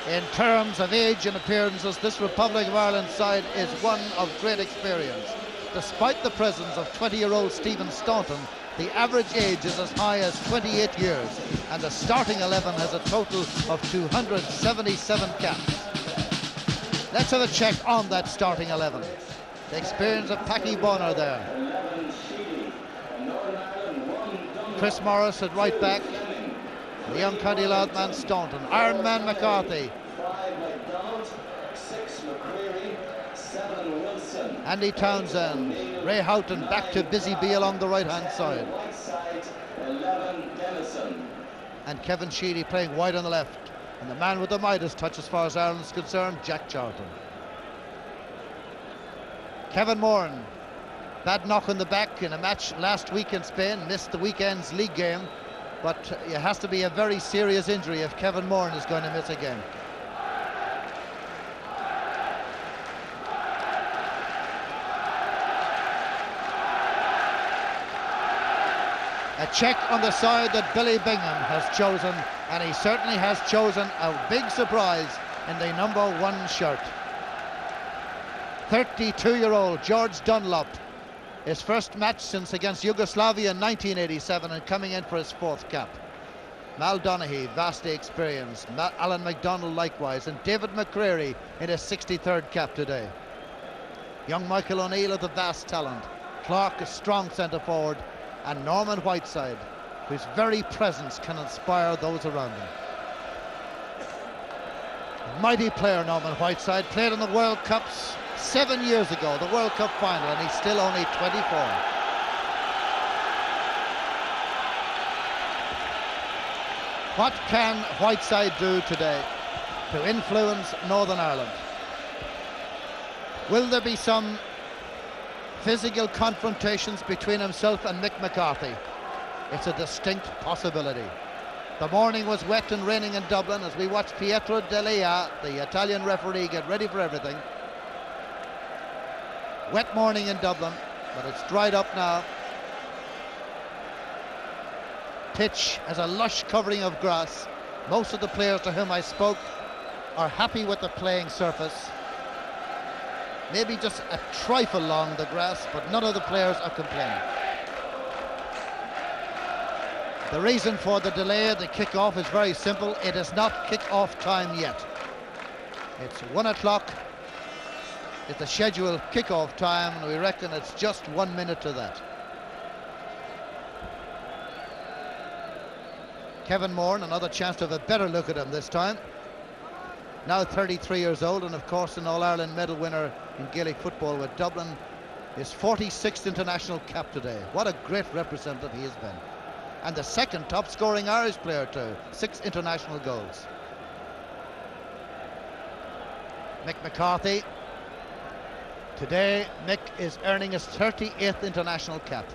In terms of age and appearances, this Republic of Ireland side is one of great experience. Despite the presence of 20-year-old Stephen Staunton, the average age is as high as 28 years, and the starting 11 has a total of 277 caps. Let's have a check on that starting 11. The experience of Paddy Bonner there. Chris Morris at right back. The young county lad man Staunton. Iron Man McCarthy. 5 McDonald, 6 McCreery, 7 Wilson. Andy Townsend. Ray Houghton back to Busy B along the right hand side. Whiteside, 11 Dennison. And Kevin Sheedy playing wide on the left. And the man with the Midas touch as far as Ireland's concerned, Jack Charlton. Kevin Moran. Bad knock on the back in a match last week in Spain. Missed the weekend's league game. But it has to be a very serious injury if Kevin Moran is going to miss a game. A check on the side that Billy Bingham has chosen, and he certainly has chosen a big surprise in the number 1 shirt. 32-year-old George Dunlop. His first match since against Yugoslavia in 1987 and coming in for his 4th cap. Mal Donaghy, vastly experienced. Alan McDonald likewise, and David McCreery in his 63rd cap today. Young Michael O'Neill of the vast talent. Clarke, a strong centre forward, and Norman Whiteside, whose very presence can inspire those around him. A mighty player, Norman Whiteside, played in the World Cups 7 years ago, the World Cup final, and he's still only 24. What can Whiteside do today to influence Northern Ireland? Will there be some physical confrontations between himself and Mick McCarthy? It's a distinct possibility. The morning was wet and raining in Dublin as we watched Pietro, the Italian referee, get ready for everything. Wet morning in Dublin, but it's dried up now. Pitch has a lush covering of grass. Most of the players to whom I spoke are happy with the playing surface. Maybe just a trifle long the grass, but none of the players are complaining. The reason for the delay, the kick-off, is very simple. It is not kick-off time yet. It's 1 o'clock. It's the scheduled kick-off time, and we reckon it's just 1 minute to that. Kevin Moran, another chance to have a better look at him this time. Now 33 years old, and of course an All-Ireland medal winner in Gaelic football with Dublin. His 46th international cap today. What a great representative he has been. And the 2nd top scoring Irish player too. 6 international goals. Mick McCarthy. Today, Mick is earning his 38th international cap.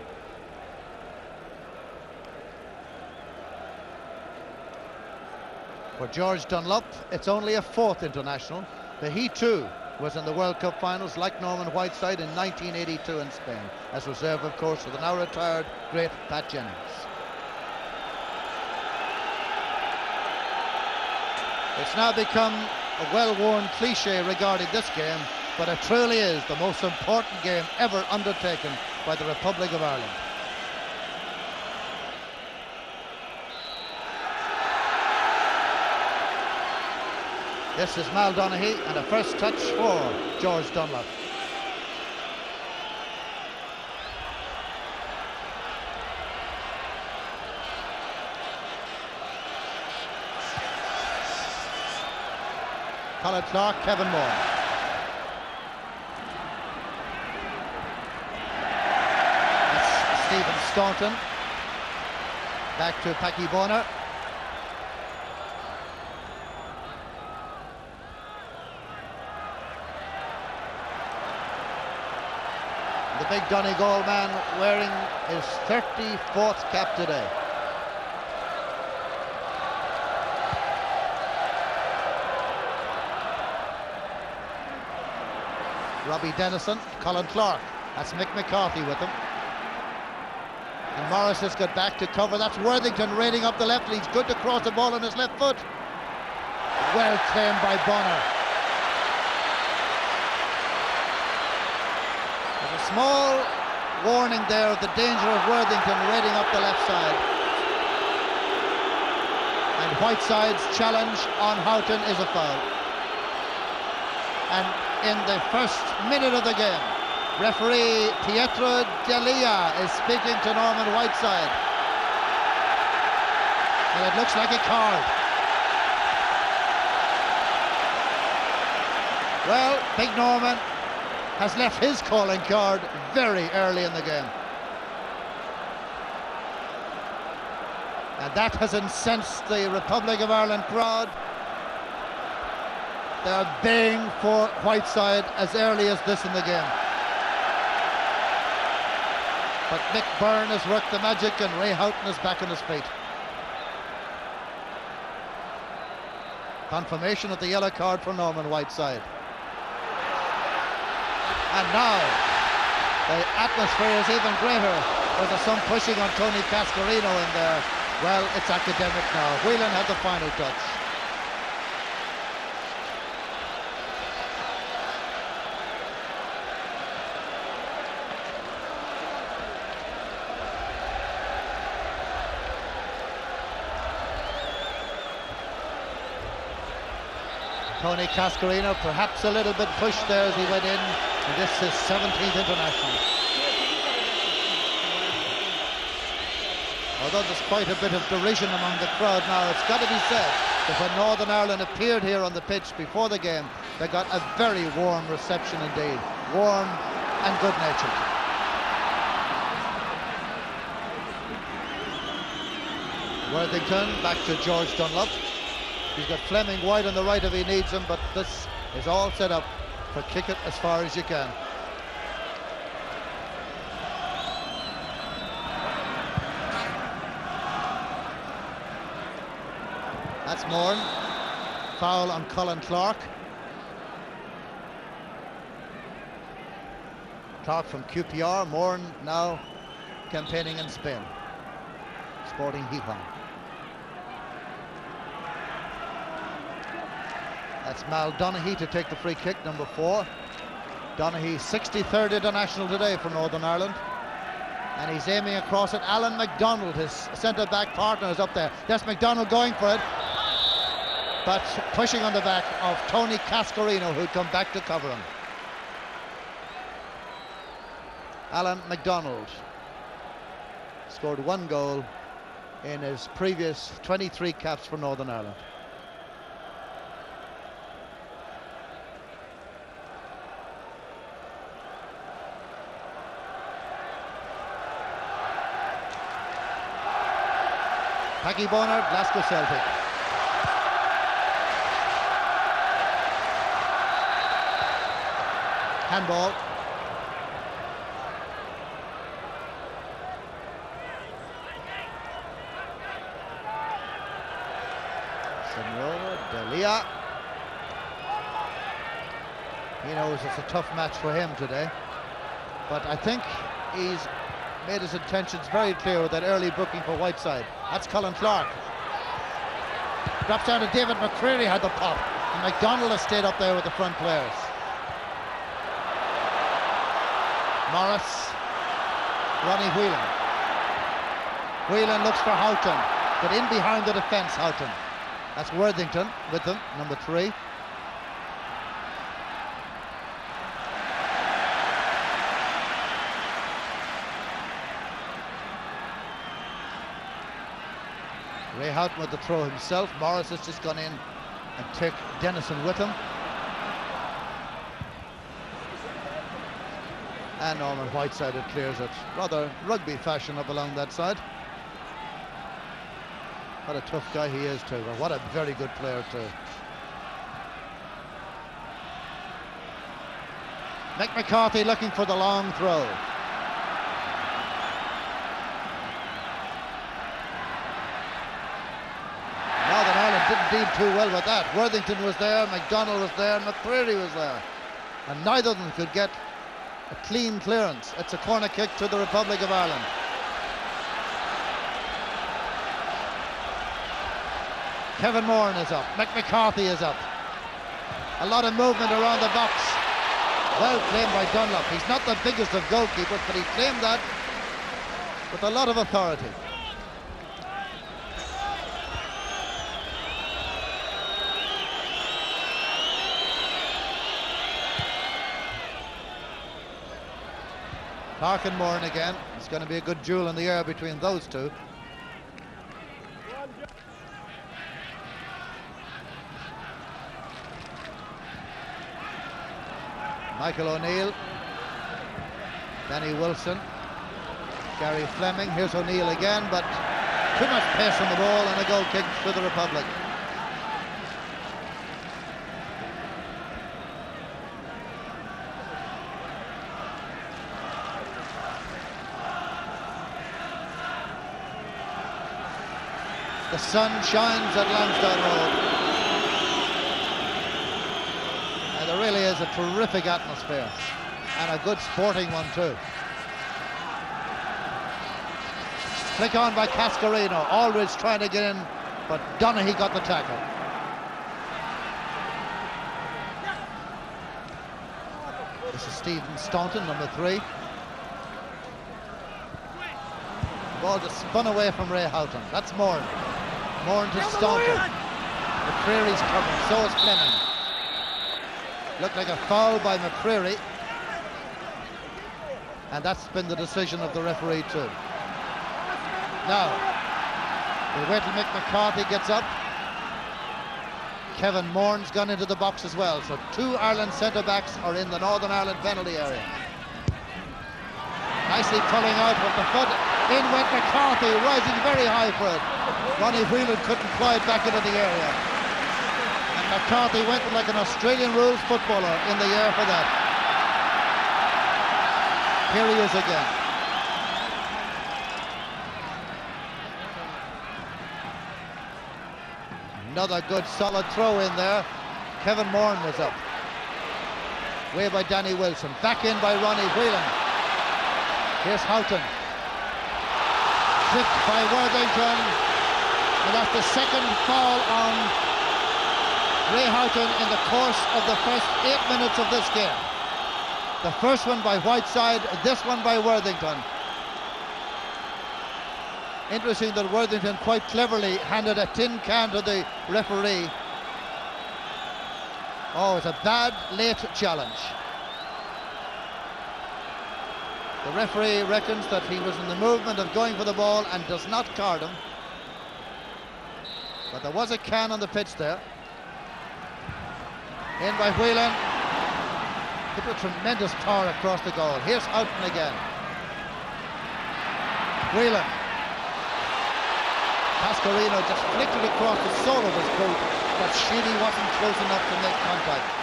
For George Dunlop, it's only a 4th international, but he too was in the World Cup finals like Norman Whiteside in 1982 in Spain, as reserve, of course, for the now retired great Pat Jennings. It's now become a well-worn cliche regarding this game, but it truly is the most important game ever undertaken by the Republic of Ireland. This is Mal Donaghy, and a first touch for George Dunlop. Colin, Clarke, Kevin Moran. That's Stephen Staunton. Back to Paddy Bonner. The big Donegal man wearing his 34th cap today. Robbie Dennison, Colin Clarke. That's Mick McCarthy with him. And Morris has got back to cover. That's Worthington raiding up the left, and he's good to cross the ball on his left foot. Well claimed by Bonner. There's a small warning there of the danger of Worthington raiding up the left side. And Whiteside's challenge on Houghton is a foul. And in the first minute of the game, referee Pietro is speaking to Norman Whiteside. And it looks like a card. Well, Big Norman has left his calling card very early in the game. And that has incensed the Republic of Ireland crowd. They're baying for Whiteside as early as this in the game. But Mick Byrne has worked the magic and Ray Houghton is back on his feet. Confirmation of the yellow card for Norman Whiteside. And now the atmosphere is even greater. There's some pushing on Tony Cascarino in there. Well, it's academic now. Whelan had the final touch. Tony Cascarino perhaps a little bit pushed there as he went in, and this is 17th international. Although there's quite a bit of derision among the crowd now, it's got to be said that when Northern Ireland appeared here on the pitch before the game, they got a very warm reception indeed. Warm and good-natured. Worthington back to George Dunlop. He's got Flemming wide on the right if he needs him, but this is all set up for kick it as far as you can. That's Moran. Foul on Colin Clarke. Clarke from QPR. Moran now campaigning in Spain. Sporting Houghton. That's Donaghy to take the free kick, number 4. Donaghy, 63rd international today for Northern Ireland. And he's aiming across at Alan McDonald, his centre-back partner is up there. That's McDonald going for it. But pushing on the back of Tony Cascarino, who'd come back to cover him. Alan McDonald scored 1 goal in his previous 23 caps for Northern Ireland. Packie Bonner, Glasgow Celtic. Handball. Senora Delia. He knows it's a tough match for him today, but I think he's made his intentions very clear with that early booking for Whiteside. That's Colin Clarke. Drops down to David McCreery, had the pop. And McDonald has stayed up there with the front players. Morris, Ronnie Whelan. Whelan looks for Houghton, but in behind the defence, Houghton. That's Worthington with them, number 3. Ray Houghton with the throw himself. Morris has just gone in and took Dennison with him. And Norman Whiteside clears it. Rather rugby fashion up along that side. What a tough guy he is too. What a very good player too. McCarthy looking for the long throw. Northern Ireland didn't deal too well with that. Worthington was there, McDonald was there, and McCreery was there. And neither of them could get a clean clearance. It's a corner kick to the Republic of Ireland. Kevin Moran is up. McCarthy is up. A lot of movement around the box. Well claimed by Dunlop. He's not the biggest of goalkeepers, but he claimed that with a lot of authority. Clarke and Moran again. It's going to be a good duel in the air between those two. Michael O'Neill, Danny Wilson, Gary Flemming. Here's O'Neill again, but too much pace on the ball and a goal kick for the Republic. The sun shines at Lansdowne Road. And there really is a terrific atmosphere, and a good sporting one too. Flick on by Cascarino. Aldridge trying to get in, but Donaghy got the tackle. This is Stephen Staunton, number 3. The ball just spun away from Ray Houghton. That's Moran. Moran to Staunton. McCreery's covered, so is Flemming. Looked like a foul by McCreery, and that's been the decision of the referee too. Now, we wait till McCarthy gets up. Kevin Moran's gone into the box as well, so 2 Ireland centre-backs are in the Northern Ireland penalty area. Nicely pulling out with the foot. In went McCarthy, rising very high for it. Ronnie Whelan couldn't fly it back into the area. And McCarthy went like an Australian rules footballer in the air for that. Here he is again. Another good solid throw in there. Kevin Moran was up. Way by Danny Wilson. Back in by Ronnie Whelan. Here's Houghton. Tripped by Worthington. And that's the second foul on Ray Houghton in the course of the first 8 minutes of this game. The first one by Whiteside, this one by Worthington. Interesting that Worthington quite cleverly handed a tin can to the referee. Oh, it's a bad late challenge. The referee reckons that he was in the movement of going for the ball and does not card him. But there was a can on the pitch there. In by Whelan. It was tremendous power across the goal. Here's Houghton again. Whelan. Cascarino just flicked it across the sole of his boot, but Sheedy wasn't close enough to make contact.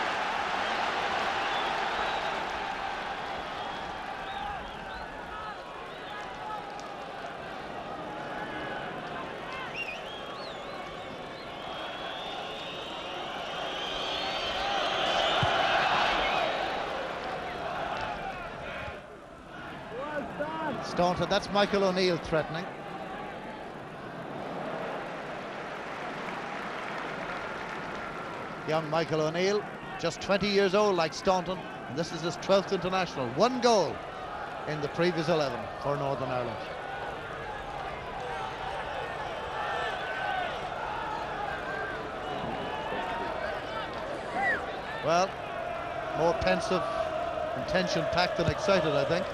Staunton, that's Michael O'Neill threatening. Young Michael O'Neill, just 20 years old like Staunton, and this is his 12th international. 1 goal in the previous 11 for Northern Ireland. Well, more pensive and tension-packed than excited, I think.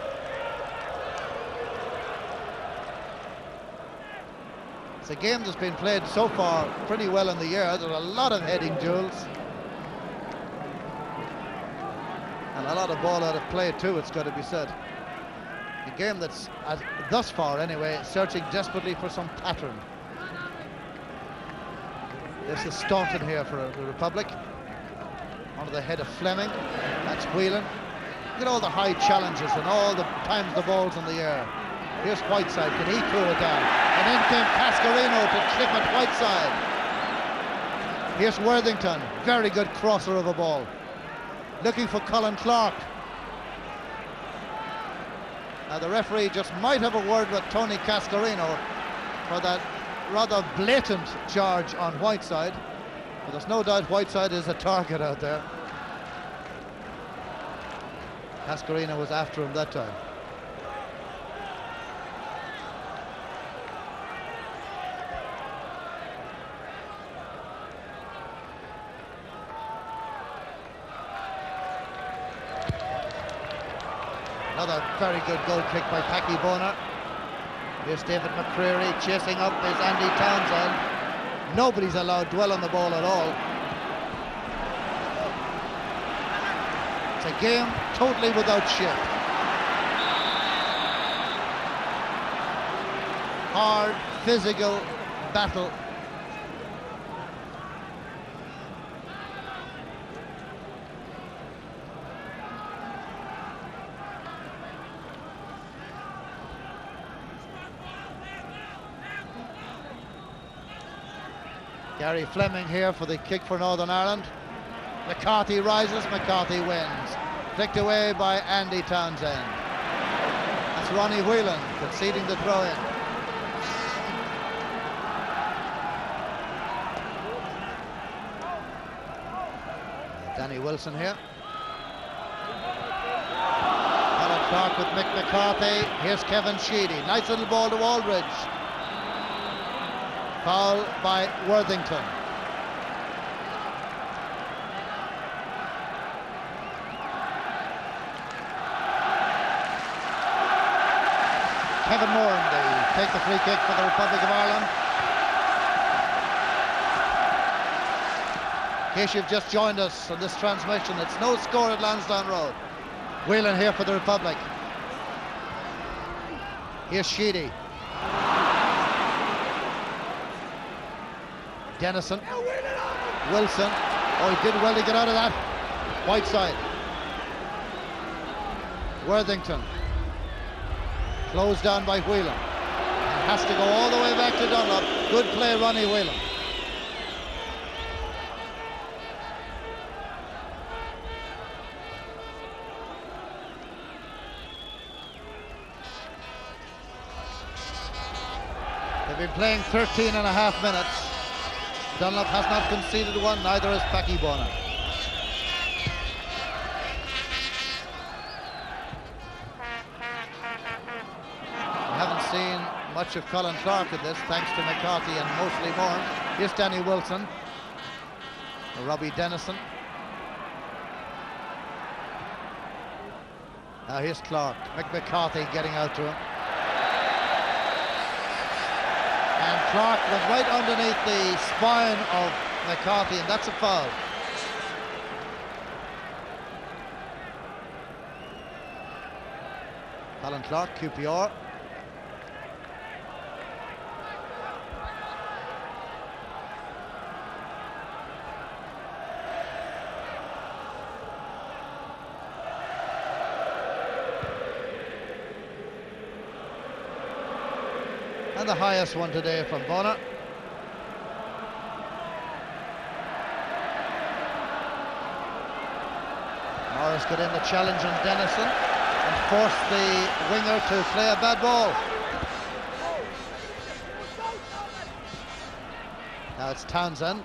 It's a game that's been played so far pretty well in the air. There are a lot of heading duels. And a lot of ball out of play too, it's got to be said. A game that's, thus far anyway, searching desperately for some pattern. This is Staunton here for the Republic. Onto the head of Flemming. That's Whelan. Look at all the high challenges and all the times the ball's in the air. Here's Whiteside, can he throw it down? And in came Cascarino to clip at Whiteside. Here's Worthington, very good crosser of a ball. Looking for Colin Clarke. Now the referee just might have a word with Tony Cascarino for that rather blatant charge on Whiteside, but there's no doubt Whiteside is a target out there. Cascarino was after him that time. Another very good goal kick by Packy Bonner. Here's David McCreery chasing up is Andy Townsend. Nobody's allowed dwell on the ball at all. It's a game totally without shape. Hard, physical battle. Gary Flemming here for the kick for Northern Ireland. McCarthy rises, McCarthy wins. Flicked away by Andy Townsend. That's Ronnie Whelan conceding the throw-in. Danny Wilson here. Clarke with Mick McCarthy. Here's Kevin Sheedy. Nice little ball to Aldridge. Foul by Worthington. Kevin Moran, they take the free kick for the Republic of Ireland. In case you've just joined us on this transmission, it's no score at Lansdowne Road. Whelan here for the Republic. Here's Sheedy. Dennison. Wilson. Oh, he did well to get out of that. Whiteside. Worthington. Closed down by Whelan. And has to go all the way back to Dunlop. Good play, Ronnie Whelan. They've been playing 13 and a half minutes. Dunlop has not conceded one, neither has Packy Bonner. We haven't seen much of Colin Clarke in this, thanks to McCarthy and mostly Moran. Here's Danny Wilson. Robbie Dennison. Now here's Clarke. McCarthy getting out to him. And Clarke was right underneath the spine of McCarthy, and that's a foul. Colin Clarke, QPR. And the highest one today from Bonner. Morris got in the challenge on Dennison and forced the winger to play a bad ball. Now it's Townsend.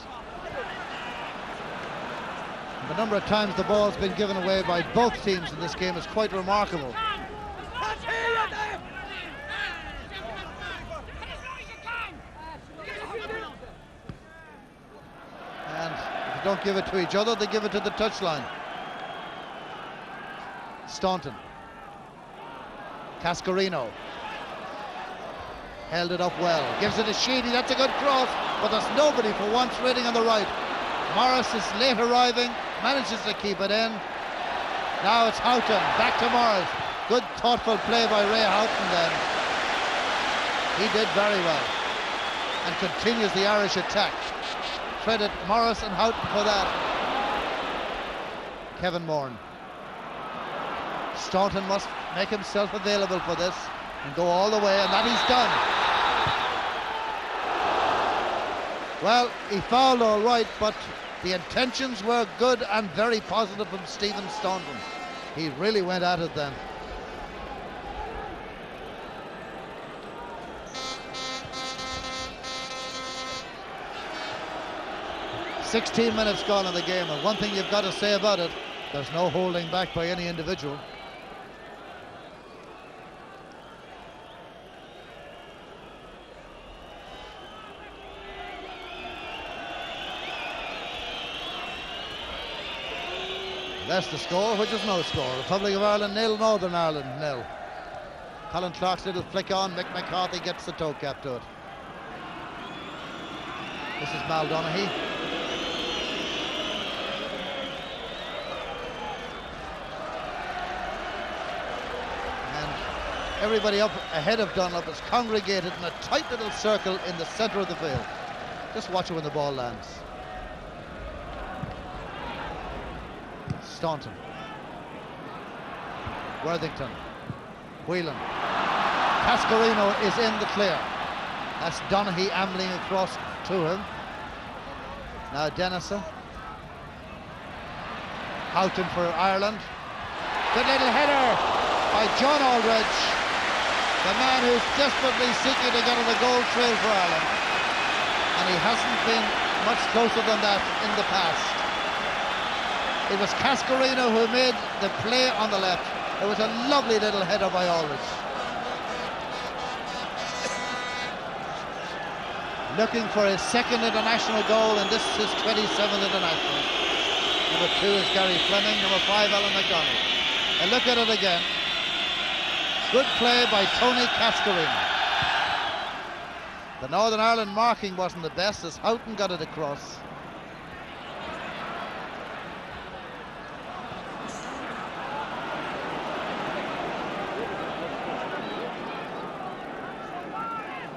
And the number of times the ball's been given away by both teams in this game is quite remarkable. And if they don't give it to each other, they give it to the touchline. Staunton. Cascarino. Held it up well. Gives it to Sheedy. That's a good cross, but there's nobody for once waiting on the right. Morris is late arriving, manages to keep it in. Now it's Houghton. Back to Morris. Good thoughtful play by Ray Houghton then. He did very well. And continues the Irish attack. Credit Morris and Houghton for that. Kevin Moran. Staunton must make himself available for this and go all the way, and that he's done. Well, he fouled all right, but the intentions were good and very positive from Stephen Staunton. He really went at it then. 16 minutes gone in the game, and one thing you've got to say about it, there's no holding back by any individual. That's the score, which is no score. Republic of Ireland 0, Northern Ireland 0. Colin Clarke's little flick on, McCarthy gets the toe cap to it. This is Donaghy. And everybody up ahead of Dunlop is congregated in a tight little circle in the centre of the field. Just watch it when the ball lands. Staunton, Worthington, Whelan, Cascarino is in the clear. That's Donaghy ambling across to him. Now Dennison, Houghton for Ireland. Good little header by John Aldridge, the man who's desperately seeking to get on the goal trail for Ireland, and he hasn't been much closer than that in the past. It was Cascarino who made the play on the left. It was a lovely little header by Aldridge. Looking for his second international goal, and this is his 27th international. Number 2 is Gary Flemming, number 5 Alan McDonald. And look at it again. Good play by Tony Cascarino. The Northern Ireland marking wasn't the best as Houghton got it across.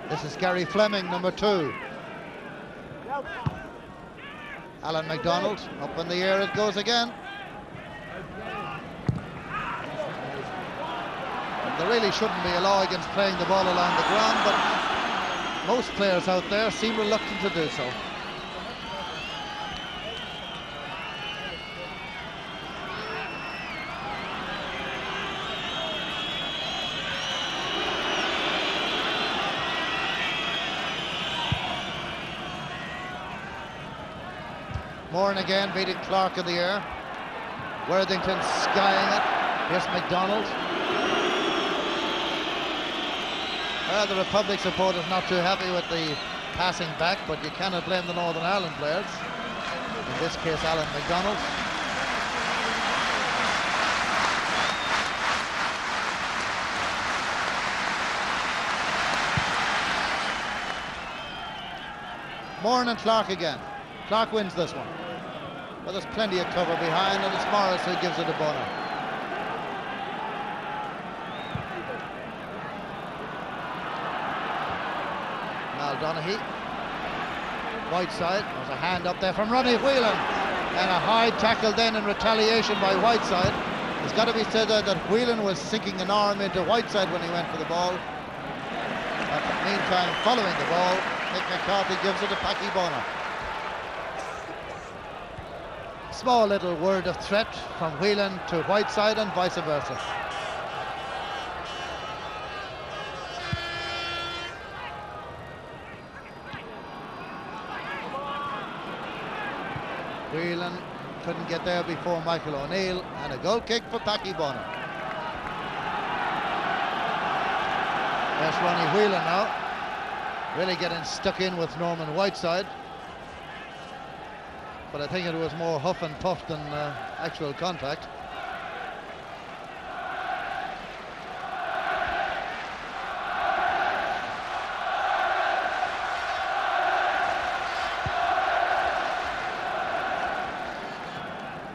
This is Gary Flemming, number 2. Alan McDonald, up in the air it goes again. And there really shouldn't be a law against playing the ball along the ground, but most players out there seem reluctant to do so. Moran again beating Clarke in the air. Worthington skying it. Here's McDonald. Well, the Republic supporters not too happy with the passing back, but you cannot blame the Northern Ireland players. In this case, Alan McDonald. Moran and Clarke again. Clarke wins this one. But there's plenty of cover behind, and it's Morris who gives it a bono. Now Donaghy. Whiteside. There's a hand up there from Ronnie Whelan. And a high tackle then in retaliation by Whiteside. It's got to be said that Whelan was sinking an arm into Whiteside when he went for the ball. But in the meantime, following the ball, McCarthy gives it a Packy Bono. Small little word of threat from Whelan to Whiteside and vice versa. Whelan couldn't get there before Michael O'Neill, and a goal kick for Packy Bono. There's Ronnie Whelan now, really getting stuck in with Norman Whiteside. But I think it was more huff and puff than actual contact.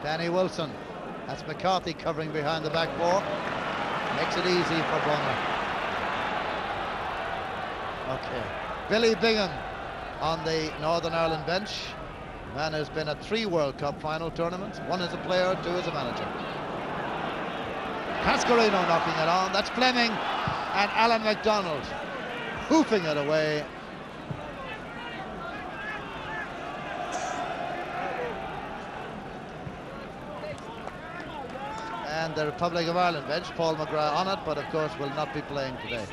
Danny Wilson, that's McCarthy covering behind the back four. Makes it easy for Bono. Okay, Billy Bingham on the Northern Ireland bench. Man who's been at 3 World Cup final tournaments, 1 as a player, 2 as a manager. Cascarino knocking it on, that's Flemming, and Alan McDonald hoofing it away. And the Republic of Ireland bench, Paul McGrath on it, but of course will not be playing today.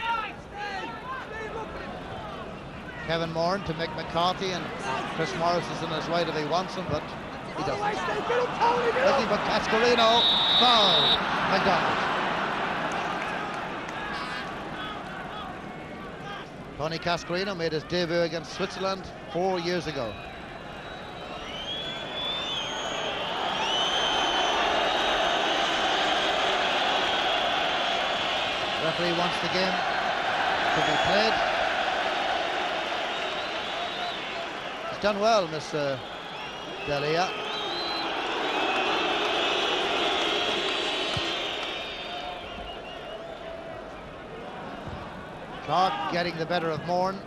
Kevin Moran to Mick McCarthy, and Chris Morris is in his right if he wants him, but he doesn't. Looking for Cascarino, foul, McDonald. Tony Cascarino made his debut against Switzerland 4 years ago. Referee wants the game to be played. He's done well, Mr. Delia. Clarke getting the better of Moran.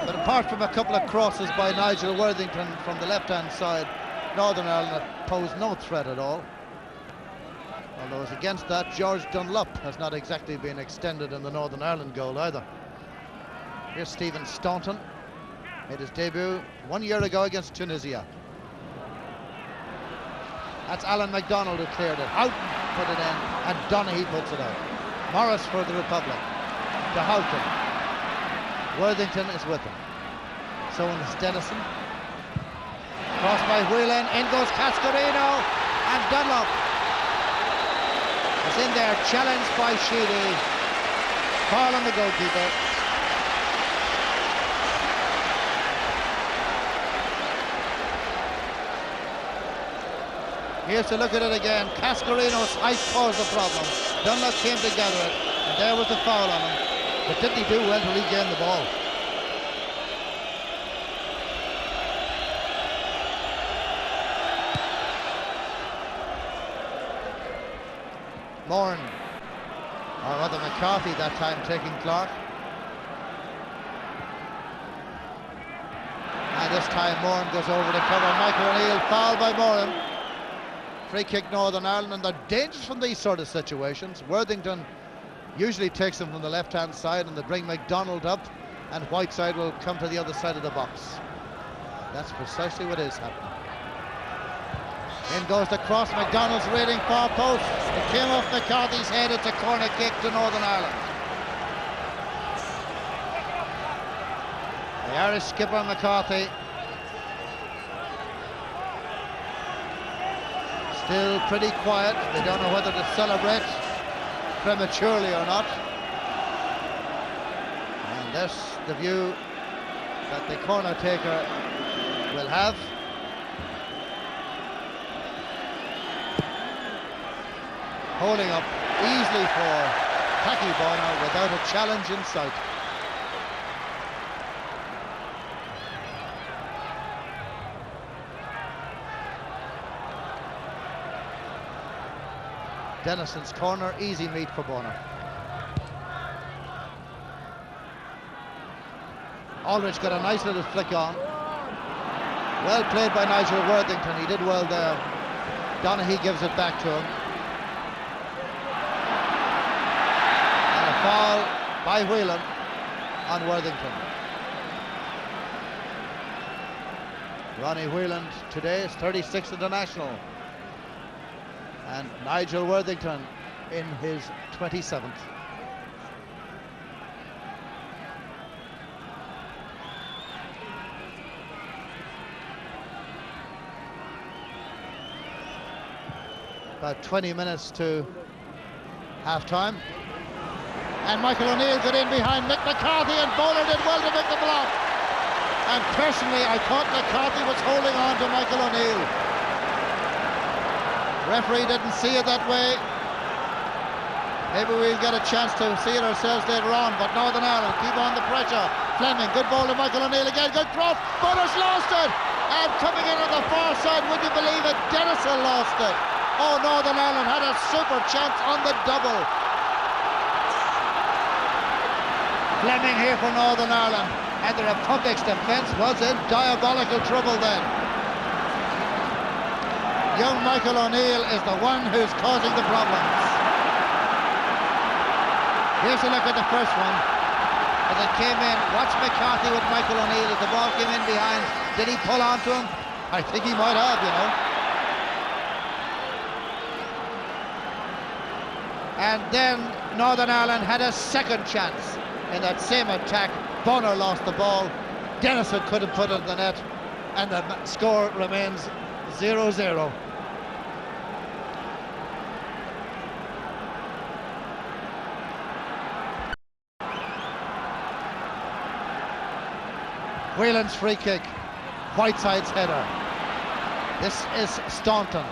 But apart from a couple of crosses by Nigel Worthington from the left-hand side, Northern Ireland posed no threat at all. Although as against that, George Dunlop has not exactly been extended in the Northern Ireland goal either. Here's Stephen Staunton, made his debut 1 year ago against Tunisia. That's Alan McDonald who cleared it. Houghton put it in, and Donaghy puts it out. Morris for the Republic to Houghton. Worthington is with him. So is Dennison. Cross by Whelan, in goes Cascarino, and Dunlop is in there, challenged by Sheedy. Foul on the goalkeeper. Here's to look at it again. Cascarino's height caused the problem. Dunlop came to gather it, and there was the foul on him. But didn't he do well to regain the ball? Moran, or rather McCarthy that time, taking Clarke. And this time Moran goes over to cover Michael O'Neill. Foul by Moran. Free kick Northern Ireland, and they're dangerous from these sort of situations. Worthington usually takes them from the left-hand side, and they bring McDonald up, and Whiteside will come to the other side of the box. That's precisely what is happening. In goes the cross, McDonald's reading far post. It came off McCarthy's head. It's a corner kick to Northern Ireland. The Irish skipper McCarthy still pretty quiet. They don't know whether to celebrate prematurely or not. And that's the view that the corner taker will have. Holding up easily for Tacky Bonner without a challenge in sight. Dennison's corner, easy meat for Bonner. Aldridge got a nice little flick on. Well played by Nigel Worthington, he did well there. Donaghy gives it back to him. Foul by Whelan on Worthington. Ronnie Whelan today is 36th international, and Nigel Worthington in his 27th. About 20 minutes to half-time. And Michael O'Neill got in behind Mick McCarthy, and Bowler did well to make the block. And personally, I thought McCarthy was holding on to Michael O'Neill. Referee didn't see it that way. Maybe we'll get a chance to see it ourselves later on, but Northern Ireland keep on the pressure. Flemming, good ball to Michael O'Neill again, good cross. Bowler's lost it. And coming in on the far side, would you believe it, Dennison lost it. Oh, Northern Ireland had a super chance on the double. Flemming here for Northern Ireland, and the Republic's defence was in diabolical trouble then. Young Michael O'Neill is the one who's causing the problems. Here's a look at the first one. As it came in, watch McCarthy with Michael O'Neill as the ball came in behind. Did he pull onto him? I think he might have, you know. And then Northern Ireland had a second chance in that same attack. Bonner lost the ball. Dennison couldn't put it in the net, and the score remains 0-0. Whelan's free kick, Whiteside's header. This is Staunton.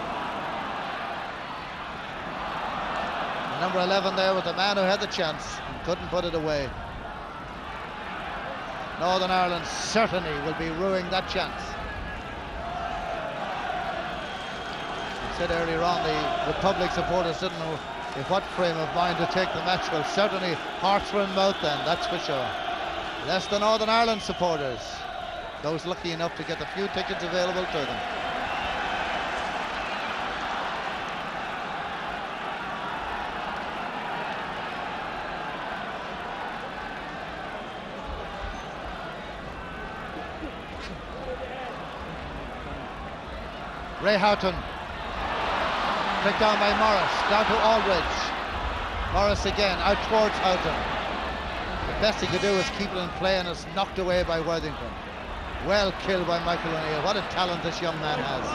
Number 11 there with the man who had the chance and couldn't put it away. Northern Ireland certainly will be ruining that chance. I said earlier on, the Republic supporters didn't know in what frame of mind to take the match. Well, certainly hearts were in mouth then, that's for sure. Less than Northern Ireland supporters, those lucky enough to get the few tickets available to them. Houghton, clicked down by Morris, down to Aldridge. Morris again, out towards Houghton. The best he could do was keep it in play, and it's knocked away by Worthington. Well killed by Michael O'Neill. What a talent this young man has.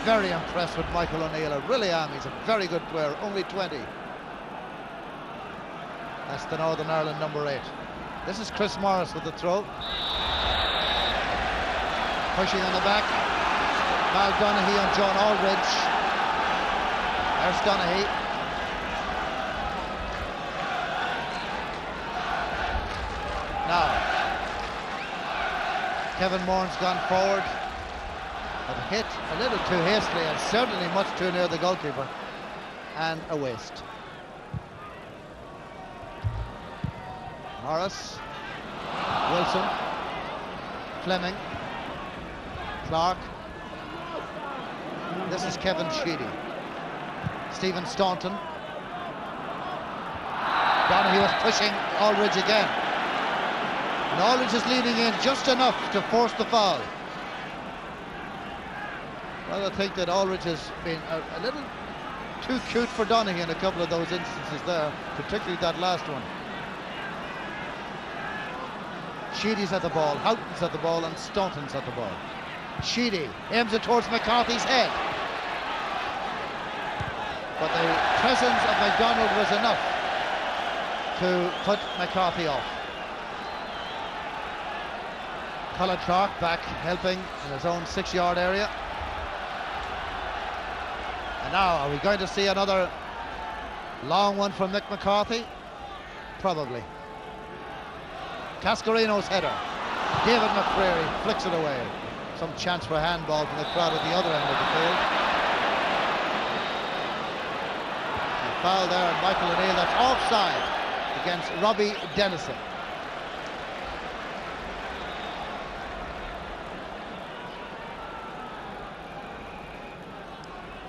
Very impressed with Michael O'Neill, I really am. He's a very good player, only 20. That's the Northern Ireland number 8. This is Chris Morris with the throw. Pushing on the back, Donaghy on John Aldridge. There's Donaghy. Now, Kevin Moran's gone forward, but hit a little too hastily and certainly much too near the goalkeeper, and a waste. Morris, Wilson, Flemming, Clarke. This is Kevin Sheedy. Stephen Staunton. Donaghy was pushing Aldridge again. And Aldridge is leaning in just enough to force the foul. Well, I think that Aldridge has been a little too cute for Donaghy in a couple of those instances there, particularly that last one. Sheedy's at the ball, Houghton's at the ball, and Staunton's at the ball. Sheedy aims it towards McCarthy's head, but the presence of McDonald was enough to put McCarthy off. Colin Clarke back helping in his own 6-yard area. And now, are we going to see another long one from Mick McCarthy? Probably. Cascarino's header. David McCreery flicks it away. Some chance for a handball from the crowd at the other end of the field. A foul there on Michael O'Neill. That's offside against Robbie Dennison.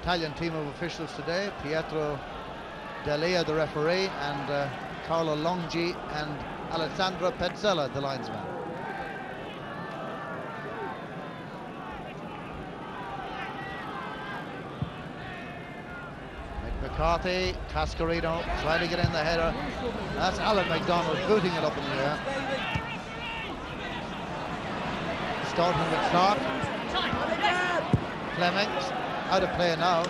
Italian team of officials today: Pietro Delia, the referee, and Carlo Longgi and Alessandro Pezzella, the linesman. McCarthy, Cascarino trying to get in the header. That's Alan McDonald booting it up in the air. Staunton with Clarke. Flemming out of play now.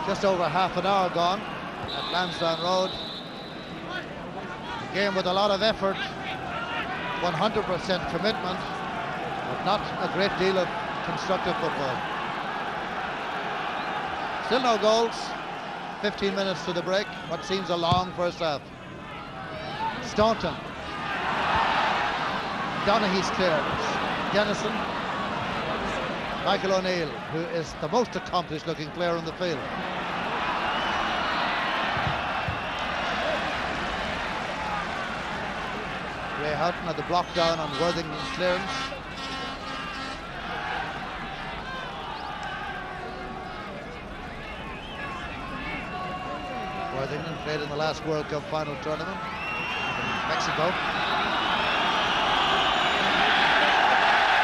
Just over half an hour gone at Lansdowne Road. A game with a lot of effort, 100% commitment, but not a great deal of constructive football. Still no goals. 15 minutes to the break. What seems a long first half. Staunton. Donaghy's cleared. Dennison. Michael O'Neill, who is the most accomplished looking player on the field. Houghton had the block down on Worthington's clearance. Worthington played in the last World Cup final tournament. Mexico.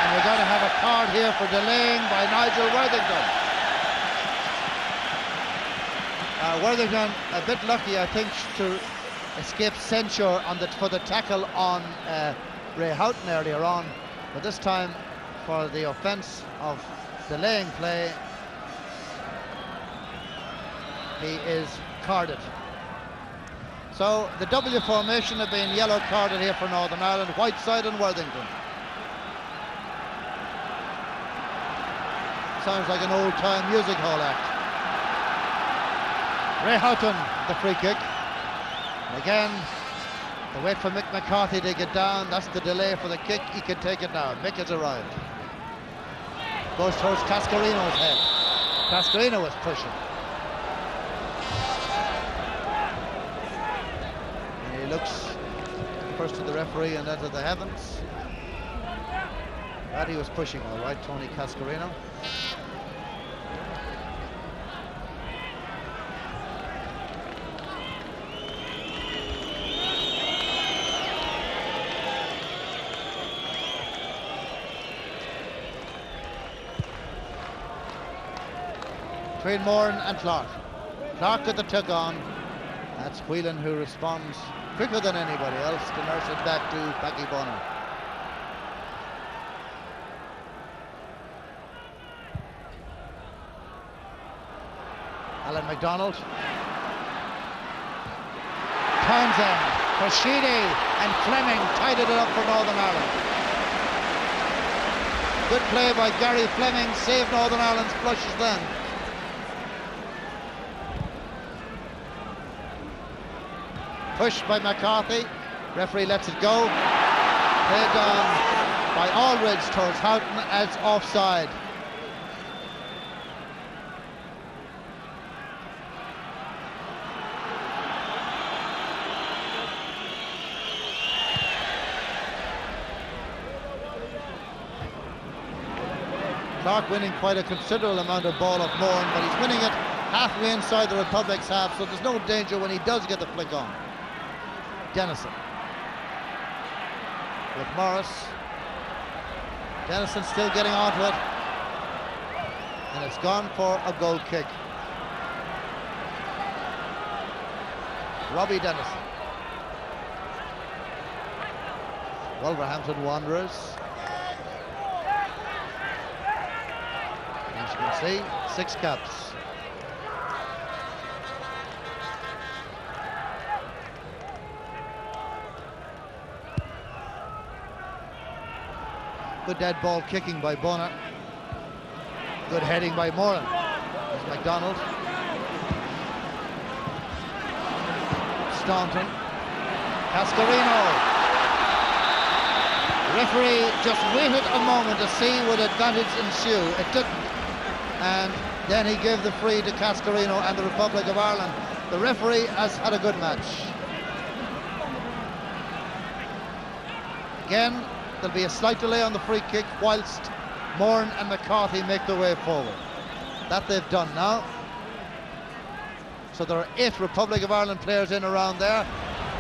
And we're going to have a card here for delaying by Nigel Worthington. Worthington a bit lucky, I think, to escape censure for the tackle on Ray Houghton earlier on, but this time for the offence of delaying play, he is carded. So the W formation have been yellow carded here for Northern Ireland, Whiteside and Worthington. Sounds like an old-time music hall act. Ray Houghton, the free kick. And again, they wait for McCarthy to get down. That's the delay for the kick. He can take it now. Mick has arrived. Goes towards Cascarino's head. Cascarino is pushing. And he looks first to the referee and then to the heavens. That he was pushing, all right, Tony Cascarino. Between Moran and Clarke. Clarke with the tuck on. That's Whelan who responds quicker than anybody else to nurse it back to Packy Bonner. Alan McDonald. Townsend for Sheedy, and Flemming tidied it up for Northern Ireland. Good play by Gary Flemming, saved Northern Ireland's flushes then. Pushed by McCarthy, referee lets it go. Played on by Aldridge towards Houghton as offside. Clarke winning quite a considerable amount of ball off Moran, but he's winning it halfway inside the Republic's half, so there's no danger when he does get the flick on. Dennison with Morris. Dennison still getting onto it, and it's gone for a goal kick. Robbie Dennison. Wolverhampton Wanderers. As you can see, 6 caps. Good dead ball kicking by Bonner. Good heading by Moran. There's McDonald. Staunton. Cascarino. The referee just waited a moment to see would advantage ensue. It didn't. And then he gave the free to Cascarino and the Republic of Ireland. The referee has had a good match. Again, there'll be a slight delay on the free kick whilst Moran and McCarthy make their way forward. That they've done now. So there are 8 Republic of Ireland players in around there.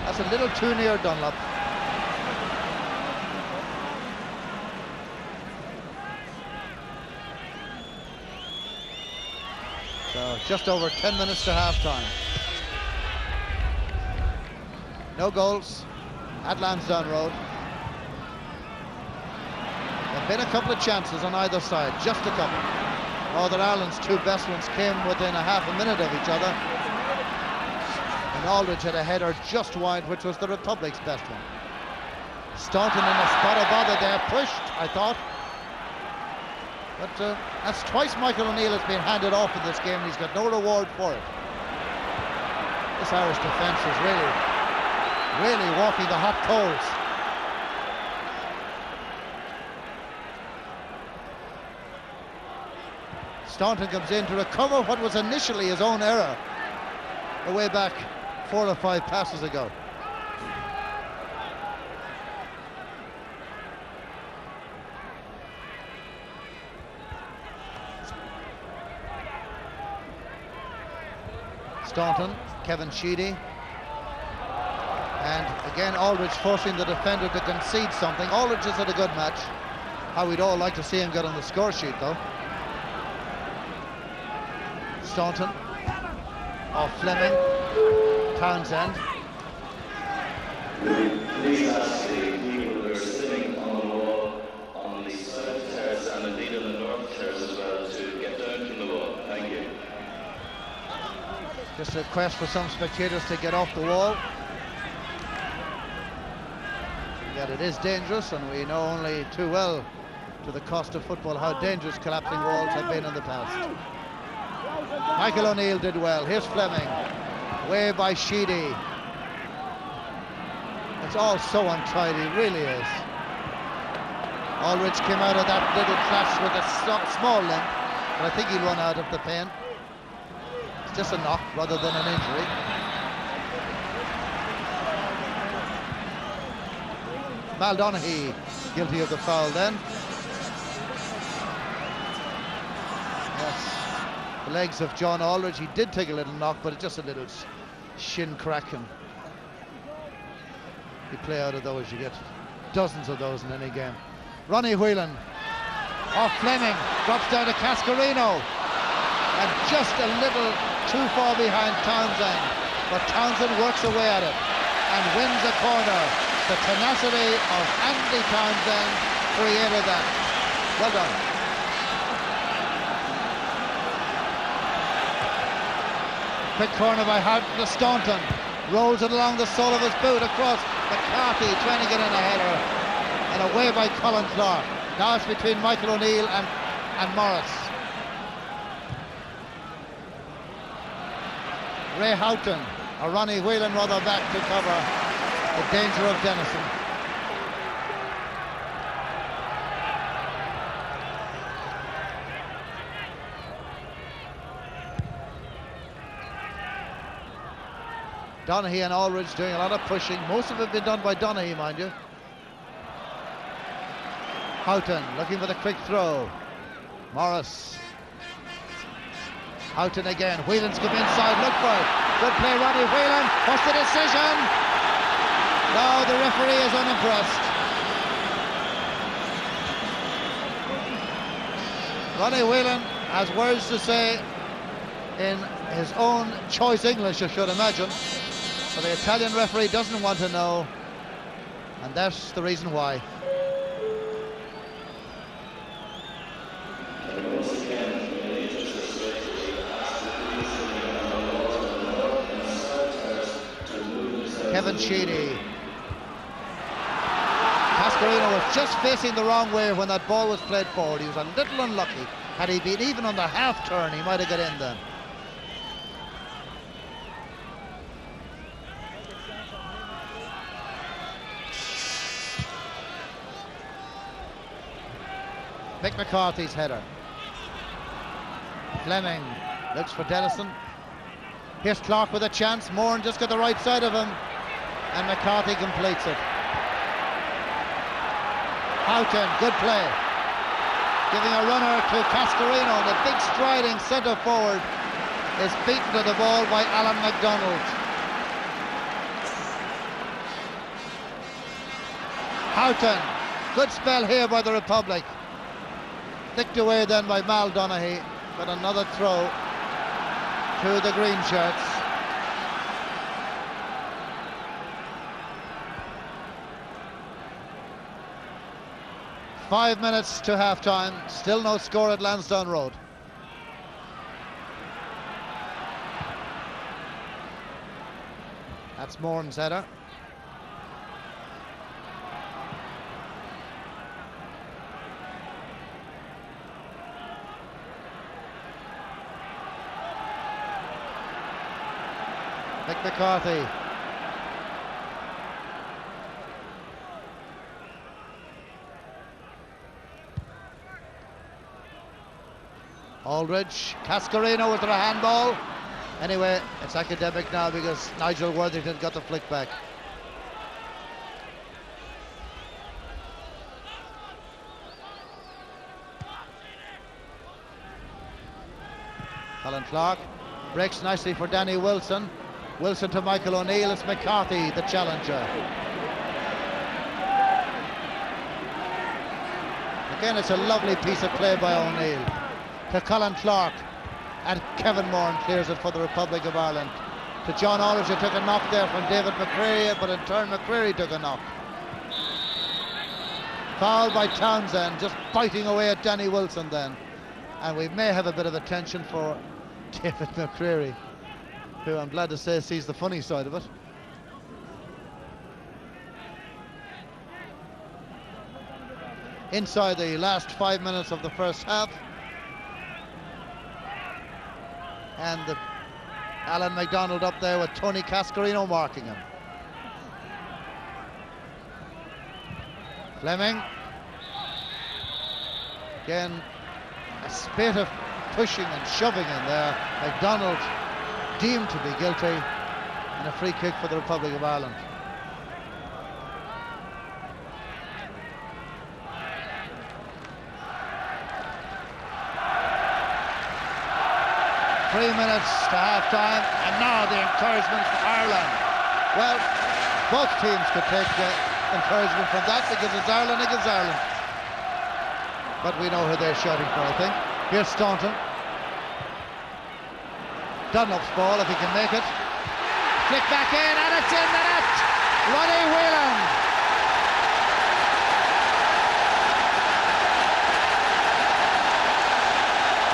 That's a little too near Dunlop. So just over 10 minutes to half-time. No goals at Lansdowne Road. There've been a couple of chances on either side, just a couple. Northern Ireland's 2 best ones came within a half a minute of each other. And Aldridge had a header just wide, which was the Republic's best one. Staunton in a spot of bother there, pushed, I thought. But that's twice Michael O'Neill has been handed off in this game, and he's got no reward for it. This Irish defence is really walking the hot coals. Staunton comes in to recover what was initially his own error away back 4 or 5 passes ago. Staunton, Kevin Sheedy, and Again, Aldridge forcing the defender to concede something. Aldridge has had a good match. How we'd all like to see him get on the score sheet, though. Staunton. Off Flemming. Townsend. Please ask the people who are sitting on the wall on the south terrace and indeed on the north terrace as well to get down from the wall. Thank you. Just a request for some spectators to get off the wall. Yet it is dangerous, and we know only too well to the cost of football how dangerous collapsing walls have been in the past. Michael O'Neill did well. Here's Flemming. Away by Sheedy. It's all so untidy, really is. Aldridge came out of that little clash with a small limp, but I think he'll run out of the pain. It's just a knock rather than an injury. Donaghy guilty of the foul then. Yes, the legs of John Aldridge. He did take a little knock, but it's just a little shin cracking. You play out of those, you get dozens of those in any game. Ronnie Whelan off Flemming, drops down to Cascarino, and just a little too far behind Townsend, but Townsend works away at it and wins a corner. The tenacity of Andy Townsend created that. Well done. Quick corner by Houghton to Staunton. Rolls it along the sole of his boot across McCarthy, trying to get in a header. And away by Colin Clarke. Now it's between Michael O'Neill and Morris. Ray Houghton, or Ronnie Whelan rather, back to cover the danger of Dennison. Donaghy and Aldridge doing a lot of pushing. Most of it been done by Donaghy, mind you. Houghton looking for the quick throw. Morris. Houghton again. Whelan's come inside. Look for it. Good play, Ronnie Whelan. What's the decision? No, the referee is unimpressed. Ronnie Whelan has words to say in his own choice English, I should imagine. But the Italian referee doesn't want to know, and that's the reason why. Kevin Sheedy. Cascarino was just facing the wrong way when that ball was played forward. He was a little unlucky. Had he been even on the half turn, he might have got in then. McCarthy's header. Flemming looks for Dennison. Here's Clarke with a chance. Moran just got the right side of him, and McCarthy completes it. Houghton, good play. Giving a runner to Cascarino. The big striding centre forward is beaten to the ball by Alan McDonald. Houghton, good spell here by the Republic. Nicked away then by Donaghy, but another throw to the green shirts. Five minutes to half-time, still no score at Lansdowne Road. That's Moran's header. McCarthy. Aldridge. Cascarino with a handball. Anyway, it's academic now because Nigel Worthington got the flick back. Colin Clarke breaks nicely for Danny Wilson. Wilson to Michael O'Neill. It's McCarthy, the challenger. Again, it's a lovely piece of play by O'Neill. To Colin Clarke, and Kevin Moran clears it for the Republic of Ireland. To John Aldridge, who took a knock there from David McCreery, but in turn McCreery took a knock. Foul by Townsend, just biting away at Danny Wilson then. And we may have a bit of attention for David McCreery, who I'm glad to say sees the funny side of it. Inside the last 5 minutes of the first half. And Alan McDonald up there with Tony Cascarino marking him. Flemming. Again, a spate of pushing and shoving in there. McDonald deemed to be guilty, and a free kick for the Republic of Ireland. Three minutes to half-time, and now the encouragement for Ireland. Well, both teams could take encouragement from that, because it's Ireland against Ireland. But we know who they're shouting for, I think. Here's Staunton. Dunlop's ball, if he can make it. Flick back in, and it's in the net! Whelan.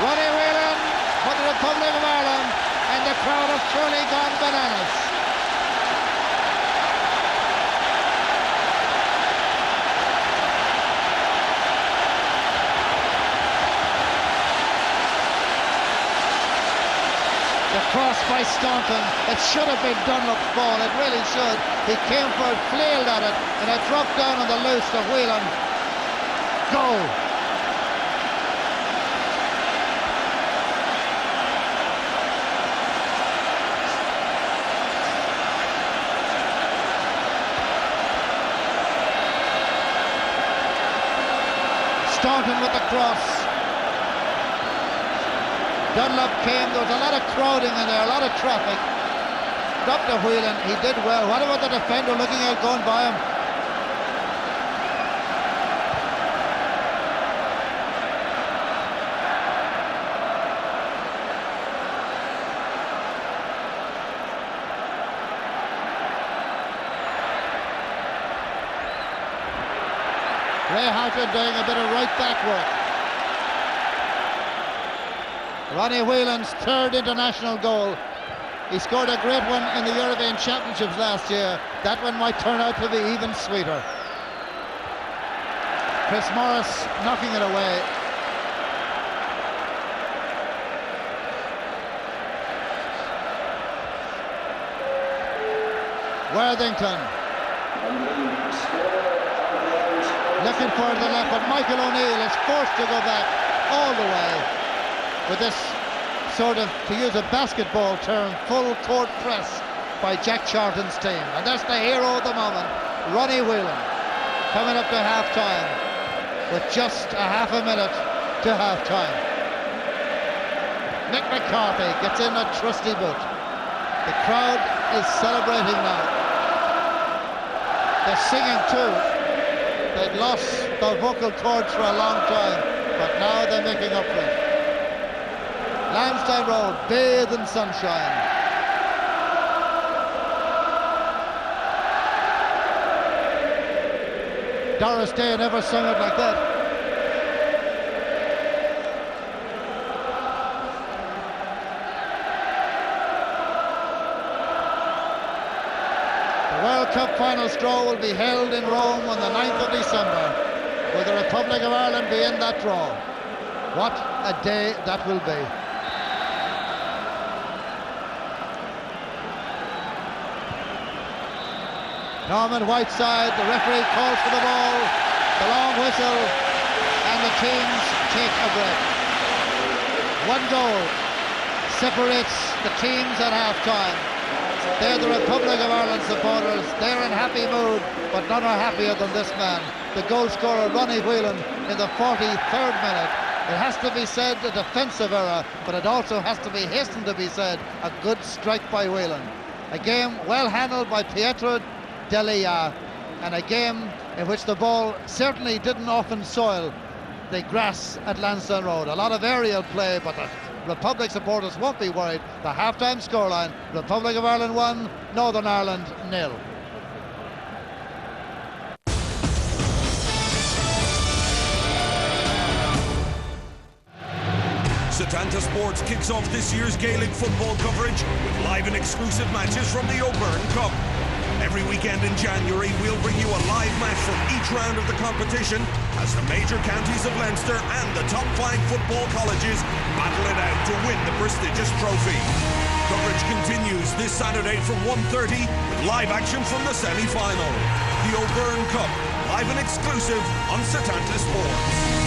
Whelan for the Republic of Ireland, and the crowd have truly gone bananas. The cross by Staunton, it should have been Dunlop's ball, it really should. He came for it, flailed at it, and it dropped down on the loose to Whelan. Goal. Staunton with the cross. Dunlop came, there was a lot of crowding in there, a lot of traffic. Dropped to Whelan, he did well. What about the defender looking out, going by him? Houghton doing a bit of right back work. Ronnie Whelan's third international goal. He scored a great one in the European Championships last year. That one might turn out to be even sweeter. Chris Morris knocking it away. Worthington. Looking for the left, but Michael O'Neill is forced to go back all the way with this sort of, to use a basketball term, full court press by Jack Charlton's team. And that's the hero of the moment, Ronnie Whelan, coming up to half-time with just a half a minute to half-time. Mick McCarthy gets in a trusty boot. The crowd is celebrating now. They're singing too. They'd lost their vocal cords for a long time, but now they're making up for it. Lansdowne Road, bathed in sunshine. Doris Day never sung it like that. The World Cup final draw will be held in Rome on the 9th of December. Will the Republic of Ireland be in that draw? What a day that will be. Norman Whiteside, the referee calls for the ball, the long whistle, and the teams take a break. One goal separates the teams at half-time. They're the Republic of Ireland supporters. They're in happy mood, but none are happier than this man, the goal scorer Ronnie Whelan, in the 43rd minute. It has to be said, a defensive error, but it also has to be hastened to be said, a good strike by Whelan. A game well handled by Pietro, and a game in which the ball certainly didn't often soil the grass at Lansdowne Road. A lot of aerial play, but the Republic supporters won't be worried. The half-time scoreline: Republic of Ireland 1, Northern Ireland 0. Setanta Sports kicks off this year's Gaelic football coverage with live and exclusive matches from the O'Byrne Cup. Every weekend in January, we'll bring you a live match from each round of the competition as the major counties of Leinster and the top 5 football colleges battle it out to win the prestigious trophy. Coverage continues this Saturday from 1:30 with live action from the semi-final. The O'Byrne Cup, live and exclusive on Setanta Sports.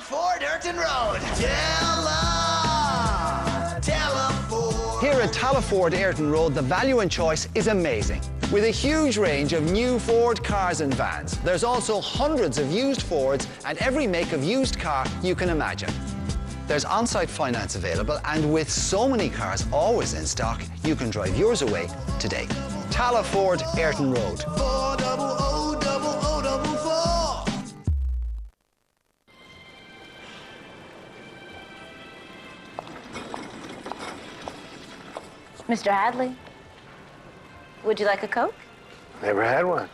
Ford Houghton Road. Here at Ford Ayrton Road, the value and choice is amazing. With a huge range of new Ford cars and vans, there's also hundreds of used Fords and every make of used car you can imagine. There's on-site finance available, and with so many cars always in stock, you can drive yours away today. Ford Ayrton Road. Mr. Hadley, would you like a Coke? Never had one.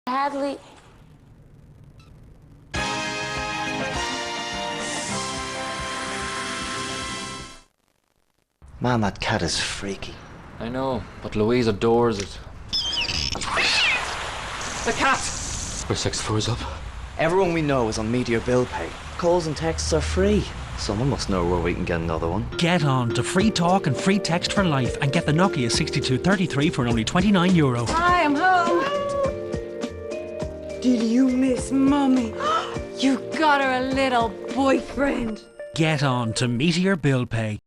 Hadley. Man, that cat is freaky. I know, but Louise adores it. The cat! We're 6 floors up. Everyone we know is on media bill pay. Calls and texts are free. Someone must know where we can get another one. Get on to free talk and free text for life and get the Nokia 6233 for only €29. Hi, I'm home. Did you miss Mummy? You got her a little boyfriend. Get on to Meteor Bill Pay.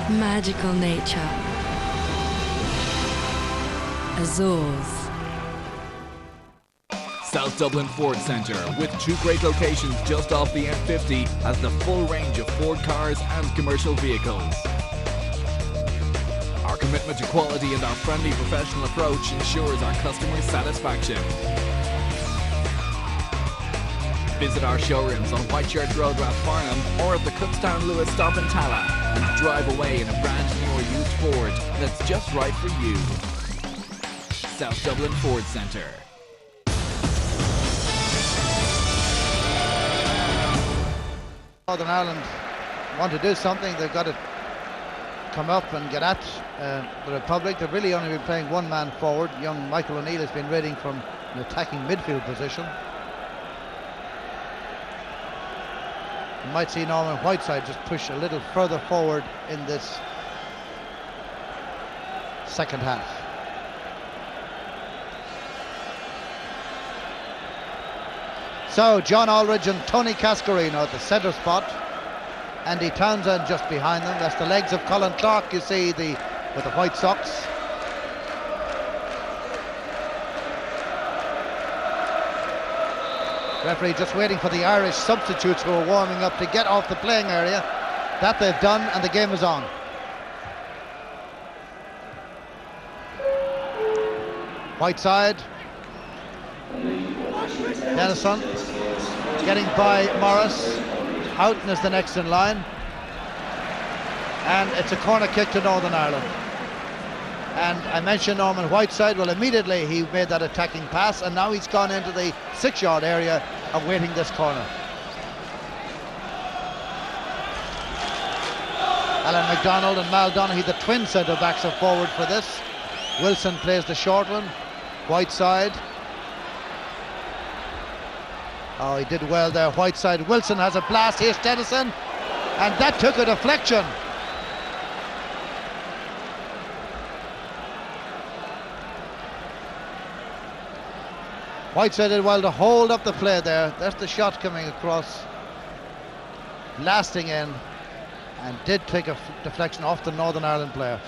Magical nature. Azores. South Dublin Ford Centre, with 2 great locations just off the M50, has the full range of Ford cars and commercial vehicles. Our commitment to quality and our friendly professional approach ensures our customers' satisfaction. Visit our showrooms on Whitechurch Road, Rathfarnham, or at the Cookstown Lewis stop in Tala, and drive away in a brand new or used Ford that's just right for you. South Dublin Ford Centre. Northern Ireland want to do something. They've got it come up and get at the Republic. They've really only been playing one man forward. Young Michael O'Neill has been raiding from an attacking midfield position. You might see Norman Whiteside just push a little further forward in this second half. So John Aldridge and Tony Cascarino at the centre spot. Andy Townsend just behind them. That's the legs of Colin Clarke, you see, with the white socks. Referee just waiting for the Irish substitutes who are warming up to get off the playing area. That they've done, and the game is on. Whiteside. Dennison getting by Morris. Houghton is the next in line. And it's a corner kick to Northern Ireland. And I mentioned Norman Whiteside. Well, immediately he made that attacking pass, and now he's gone into the 6-yard area awaiting this corner. Alan McDonald and Mal Donaghy, the twin centre-backs, are forward for this. Wilson plays the short one. Whiteside. Oh, he did well there, Whiteside. Wilson has a blast. Here's Dennison, and that took a deflection. Whiteside did well to hold up the play there. That's the shot coming across, blasting in, and did take a deflection off the Northern Ireland player.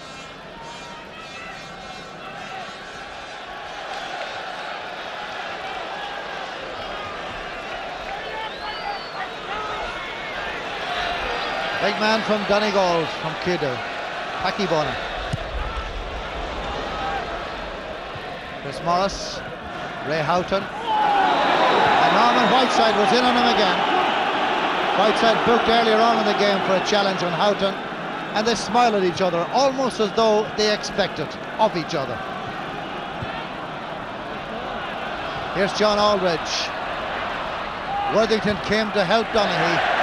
Big man from Donegal, from Kidu, Packy Bona. Chris Morris, Ray Houghton, and Norman Whiteside was in on him again. Whiteside booked earlier on in the game for a challenge on Houghton, and they smile at each other, almost as though they expect it of each other. Here's John Aldridge. Worthington came to help Donaghy.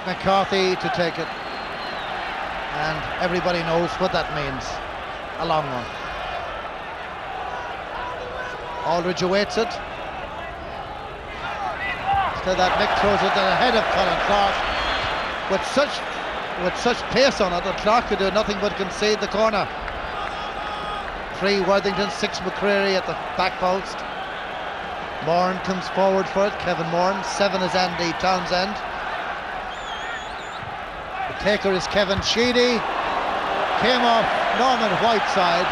McCarthy to take it, and everybody knows what that means. A long one. Aldridge awaits it. Still that Mick throws it ahead of Colin Clarke with such pace on it that Clarke could do nothing but concede the corner. 3 Worthington, 6 McCreery at the back post. Moran comes forward for it, Kevin Moran. 7 is Andy Townsend. Taker is Kevin Sheedy. Came off Norman Whiteside,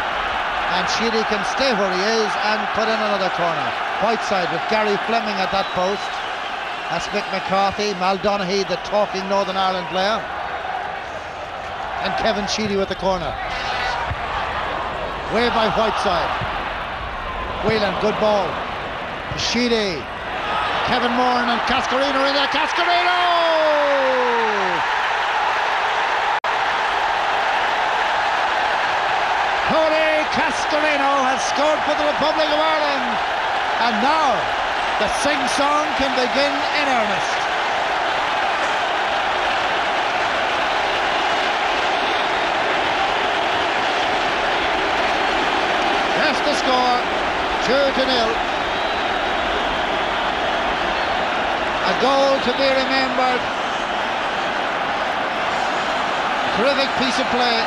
and Sheedy can stay where he is and put in another corner. Whiteside with Gary Flemming at that post. That's Mick McCarthy, Mal Donaghy, the talking Northern Ireland player, and Kevin Sheedy with the corner. Way by Whiteside. Whelan, good ball. Sheedy. Kevin Moran and Cascarino in there. Cascarino! Cascarino has scored for the Republic of Ireland, and now the sing-song can begin in earnest. That's the score, 2-0. A goal to be remembered. Terrific piece of play.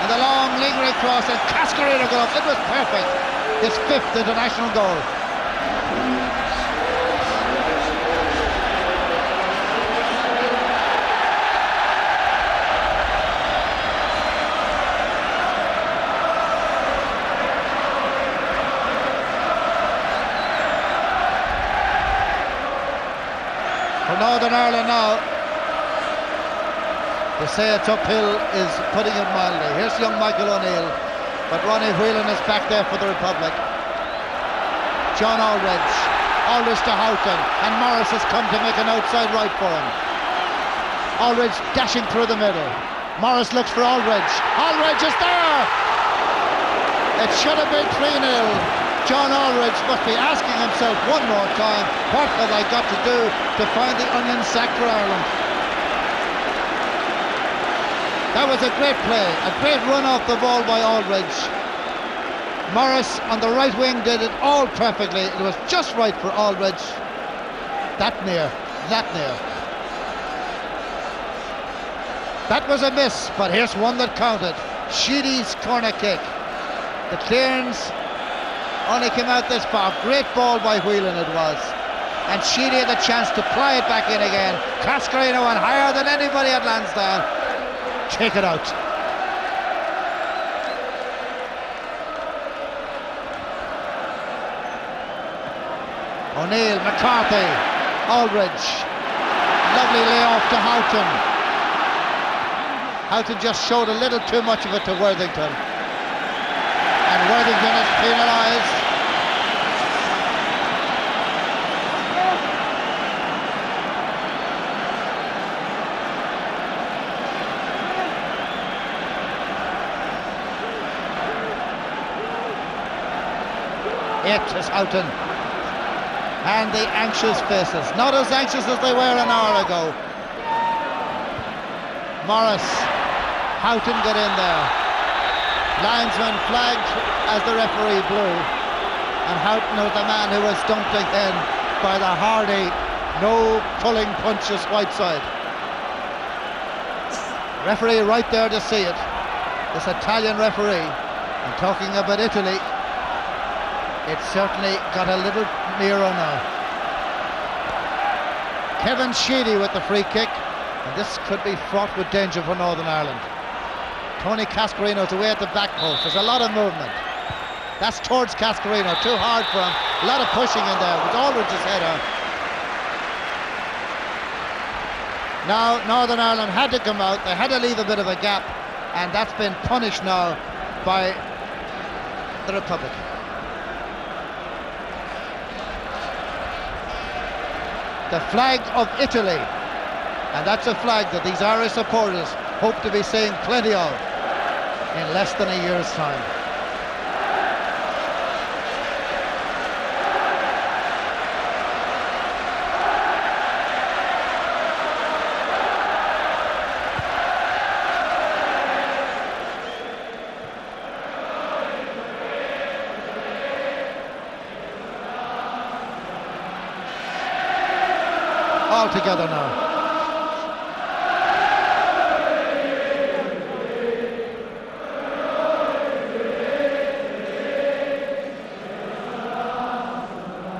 And the long lingering cross, and Cascarino got up. It was perfect. His 5th international goal. For Northern Ireland now, to say it's uphill is putting it mildly. Here's young Michael O'Neill, but Ronnie Whelan is back there for the Republic. John Aldridge to Houghton, and Morris has come to make an outside right for him. Aldridge dashing through the middle. Morris looks for Aldridge. Aldridge is there! It should have been 3-0. John Aldridge must be asking himself one more time, what have I got to do to find the onion sack for Ireland? That was a great play, a great run off the ball by Aldridge. Morris on the right wing did it all perfectly. It was just right for Aldridge. That near. That was a miss, but here's one that counted. Sheedy's corner kick. The clearance only came out this far. Great ball by Whelan it was. And Sheedy had the chance to ply it back in again. Cascarino went higher than anybody at Lansdowne. Take it out. O'Neill, McCarthy, Aldridge. Lovely layoff to Houghton. Houghton just showed a little too much of it to Worthington. And Worthington is penalised. It is Houghton. And the anxious faces, not as anxious as they were an hour ago. Morris, Houghton got in there. Linesman flagged as the referee blew, and Houghton was the man who was dumped in by the hardy, no pulling punches Whiteside. Referee right there to see it, this Italian referee. And talking about Italy, it certainly got a little nearer now. Kevin Sheedy with the free kick, and this could be fraught with danger for Northern Ireland. Tony Cascarino's away at the back post. There's a lot of movement. That's towards Cascarino, too hard for him. A lot of pushing in there with Aldridge's header. Now Northern Ireland had to come out, they had to leave a bit of a gap, and that's been punished now by the Republic. The flag of Italy, and that's a flag that these Irish supporters hope to be seeing plenty of in less than a year's time. All together now.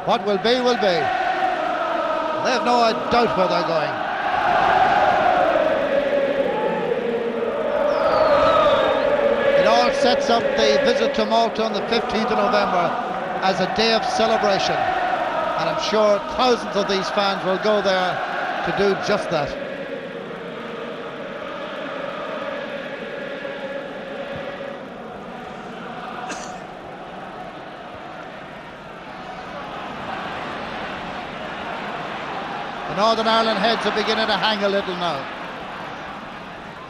What will be, will be. They have no doubt where they're going. It all sets up the visit to Malta on the 15th of November as a day of celebration. And I'm sure thousands of these fans will go there to do just that. The Northern Ireland heads are beginning to hang a little now.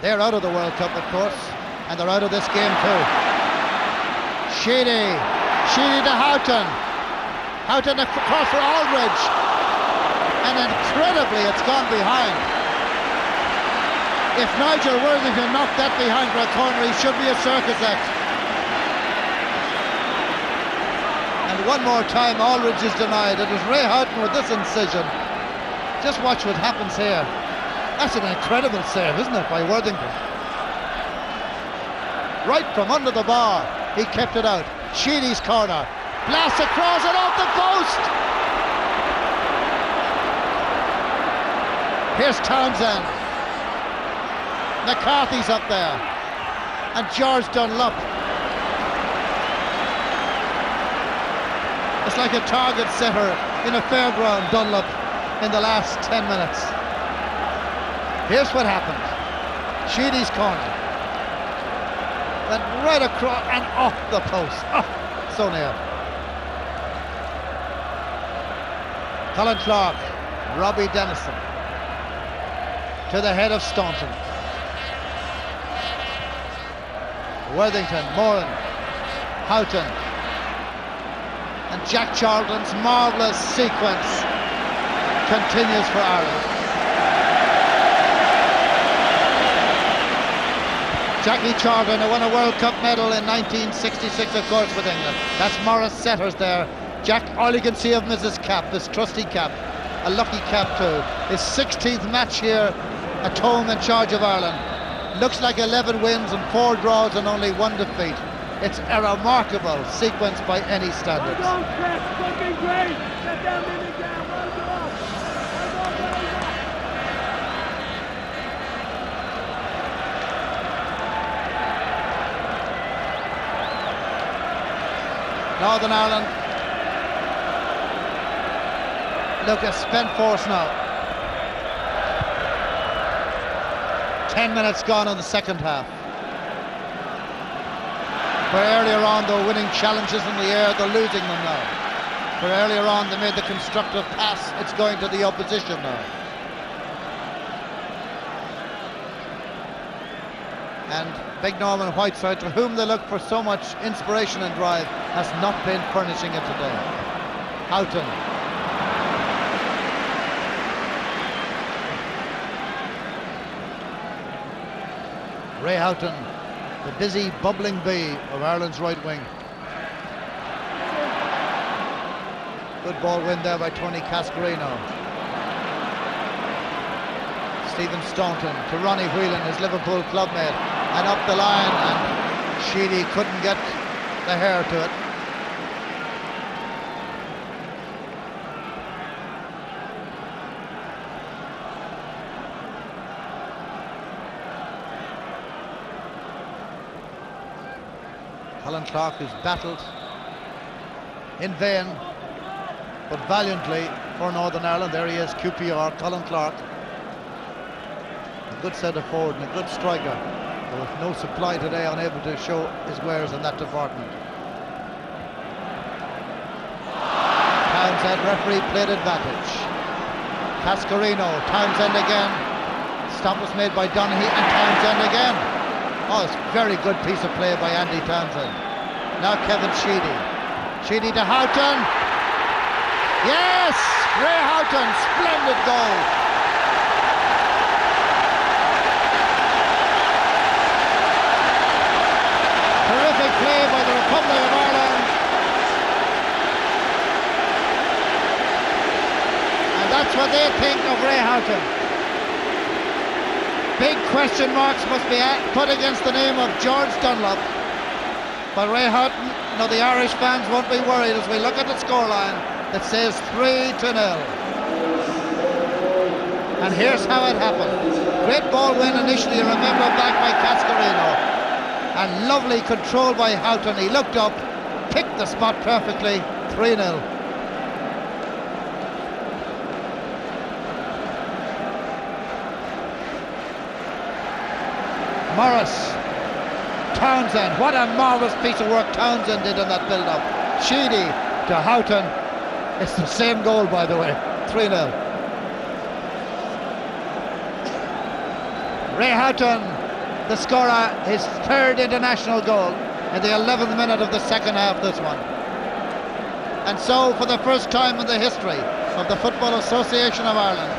They're out of the World Cup, of course, and they're out of this game too. Sheedy to Houghton. Houghton across for Aldridge, and incredibly it's gone behind. If Nigel Worthington knocked that behind for a corner, he should be a circus act. And one more time Aldridge is denied. It is Ray Houghton with this incision. Just watch what happens here. That's an incredible save, isn't it, by Worthington? Right from under the bar, he kept it out. Sheedy's corner. Blast across and off the post! Here's Townsend. McCarthy's up there. And George Dunlop. It's like a target setter in a fairground, Dunlop, in the last 10 minutes. Here's what happened. Sheedy's corner. Went right across and off the post. Oh, so near. Colin Clarke, Robbie Dennison to the head of Staunton. Worthington, Moran, Houghton. And Jack Charlton's marvellous sequence continues for Ireland. Jackie Charlton, who won a World Cup medal in 1966, of course, with England. That's Morris Setters there. Jack, all you can see of him is his cap, his trusty cap. A lucky cap too. His 16th match here at home in charge of Ireland. Looks like 11 wins and 4 draws and only 1 defeat. It's a remarkable sequence by any standards. Well done, Chris. Fucking great. Get down in again. Well done. Northern Ireland look a spent force now. 10 minutes gone in the second half. Where earlier on they were winning challenges in the air, they're losing them now. Where earlier on they made the constructive pass, it's going to the opposition now. And Big Norman Whiteside, to whom they look for so much inspiration and drive, has not been furnishing it today. Houghton. Ray Houghton, the busy, bubbling bee of Ireland's right wing. Good ball win there by Tony Cascarino. Stephen Staunton to Ronnie Whelan, his Liverpool clubmate, and up the line, and Sheedy couldn't get the hair to it. Clarke, who's battled in vain but valiantly for Northern Ireland. There he is, QPR, Colin Clarke. A good centre forward and a good striker, but with no supply today, unable to show his wares in that department. Townsend, referee played advantage. Cascarino, Townsend again. Stop was made by Donaghy and Townsend again. Oh, it's a very good piece of play by Andy Townsend. Now Kevin Sheedy. Sheedy to Houghton. Yes! Ray Houghton, splendid goal. Terrific play by the Republic of Ireland. And that's what they think of Ray Houghton. Big question marks must be put against the name of George Dunlop. But Ray Houghton, no, the Irish fans won't be worried as we look at the scoreline. It says 3-0. And here's how it happened. Great ball win initially, remember, back by Cascarino. And lovely control by Houghton. He looked up, picked the spot perfectly, 3-0. Morris, Townsend, what a marvellous piece of work Townsend did in that build-up. Sheedy to Houghton. It's the same goal, by the way, 3-0. Ray Houghton, the scorer, his third international goal in the 11th minute of the second half, this one. And so, for the first time in the history of the Football Association of Ireland,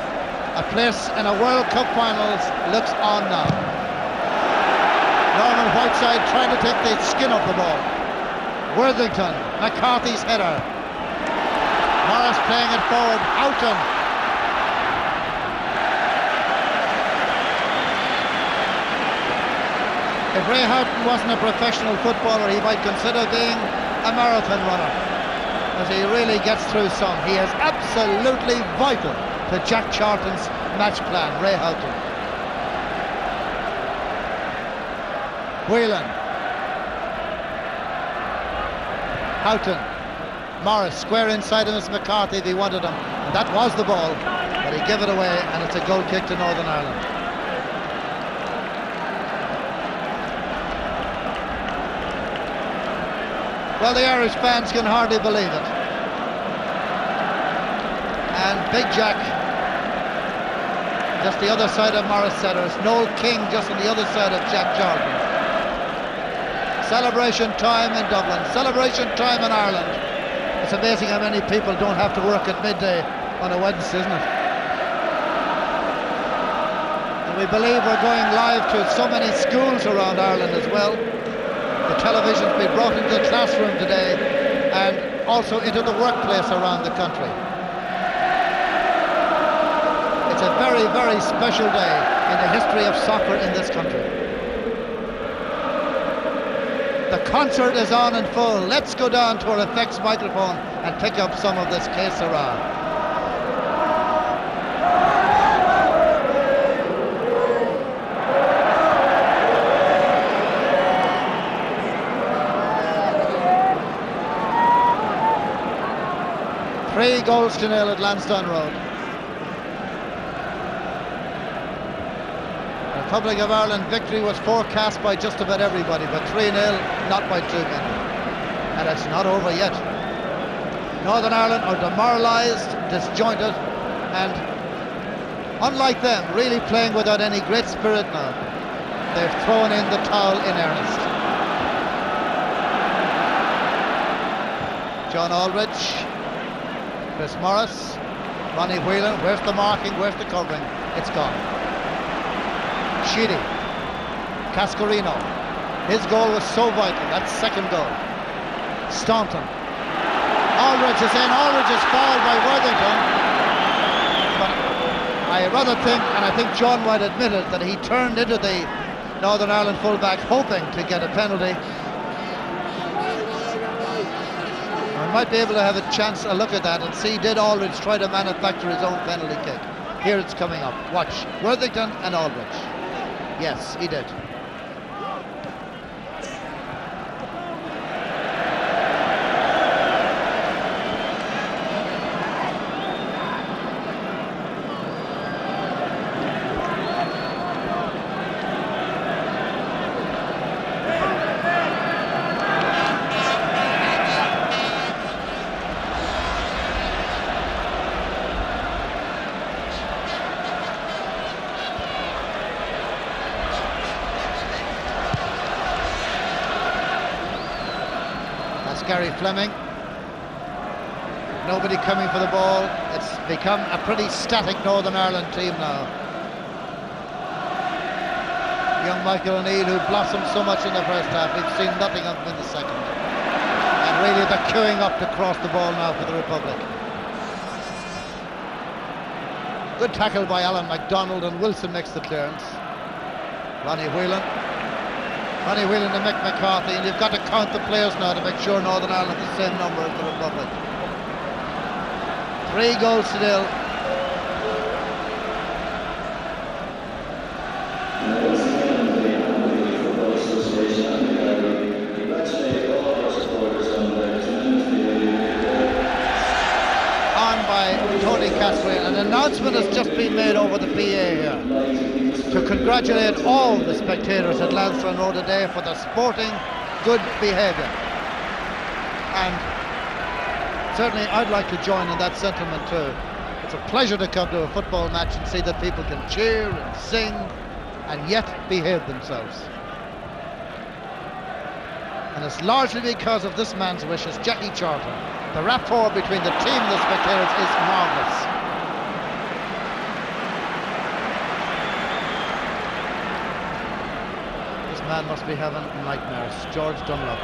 a place in a World Cup finals looks on now. Norman Whiteside trying to take the skin off the ball. Worthington, McCarthy's header. Morris playing it forward, Houghton. If Ray Houghton wasn't a professional footballer, he might consider being a marathon runner, as he really gets through some. He is absolutely vital to Jack Charlton's match plan, Ray Houghton. Whelan. Houghton. Morris, square inside him is McCarthy if he wanted him. And that was the ball, but he gave it away, and it's a goal kick to Northern Ireland. Well, the Irish fans can hardly believe it. And Big Jack, just the other side of Morris Setters. Noel King just on the other side of Jack Charlton. Celebration time in Dublin, celebration time in Ireland. It's amazing how many people don't have to work at midday on a Wednesday, isn't it? And we believe we're going live to so many schools around Ireland as well. The television's been brought into the classroom today and also into the workplace around the country. It's a very, very special day in the history of soccer in this country. The concert is on in full. Let's go down to our effects microphone and pick up some of this Que Sera. Three goals to nil at Lansdowne Road. The Republic of Ireland victory was forecast by just about everybody, but 3-0, not by too many. And it's not over yet. Northern Ireland are demoralised, disjointed, and unlike them, really playing without any great spirit now. They've thrown in the towel in earnest. John Aldridge, Chris Morris, Ronnie Whelan. Where's the marking? Where's the covering? It's gone. Sheedy, Cascarino. His goal was so vital. That's second goal. Staunton. Aldridge is in. Aldridge is fouled by Worthington. But I rather think, and I think John might admit it, that he turned into the Northern Ireland fullback hoping to get a penalty. Might be able to have a chance, a look at that and see, did Aldridge try to manufacture his own penalty kick? Here it's coming up. Watch. Worthington and Aldridge. Yes, he did. Flemming. Nobody coming for the ball. It's become a pretty static Northern Ireland team now. Young Michael Neill, who blossomed so much in the first half, we've seen nothing of him in the second. And really they're queuing up to cross the ball now for the Republic. Good tackle by Alan McDonald, and Wilson makes the clearance. Ronnie Whelan to McCarthy, and you've got to count the players now to make sure Northern Ireland has the same number as the Republic. 3 goals to nil. On by Tony Cascarino. An announcement has just been made over the PA here to congratulate all the spectators at Lansdowne Road today for their sporting good behaviour. And certainly I'd like to join in that sentiment too. It's a pleasure to come to a football match and see that people can cheer and sing and yet behave themselves. And it's largely because of this man's wishes, Jackie Charlton. The rapport between the team and the spectators is marvellous. Man must be having nightmares. George Dunlop.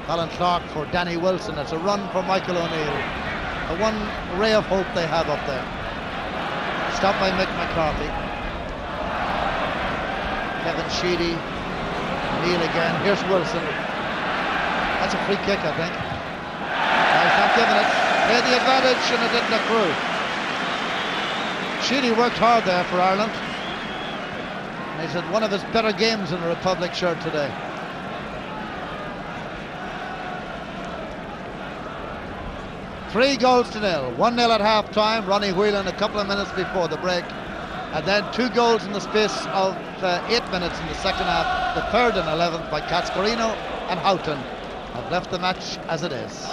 Colin Clarke for Danny Wilson. It's a run for Michael O'Neill. The one ray of hope they have up there. Stopped by McCarthy. Kevin Sheedy. Neill again. Here's Wilson. That's a free kick, I think. No, he's not giving it. They had the advantage and it didn't accrue. Sheedy worked hard there for Ireland. And he's had one of his better games in a Republic shirt today. Three goals to nil. 1-0 at half-time. Ronnie Whelan a couple of minutes before the break. And then 2 goals in the space of 8 minutes in the second half. The 3rd and 11th by Cascarino and Houghton have left the match as it is.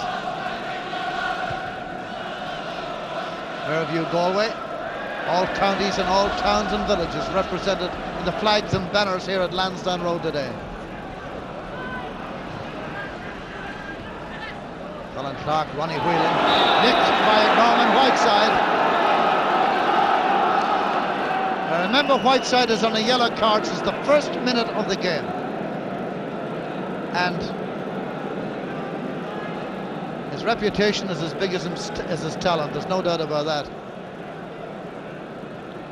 Fairview, Galway. All counties and all towns and villages represented in the flags and banners here at Lansdowne Road today. Colin Clarke, Ronnie Whelan, nicked by Norman Whiteside. Now remember, Whiteside is on a yellow card since the first minute of the game. And his reputation is as big as his talent, there's no doubt about that.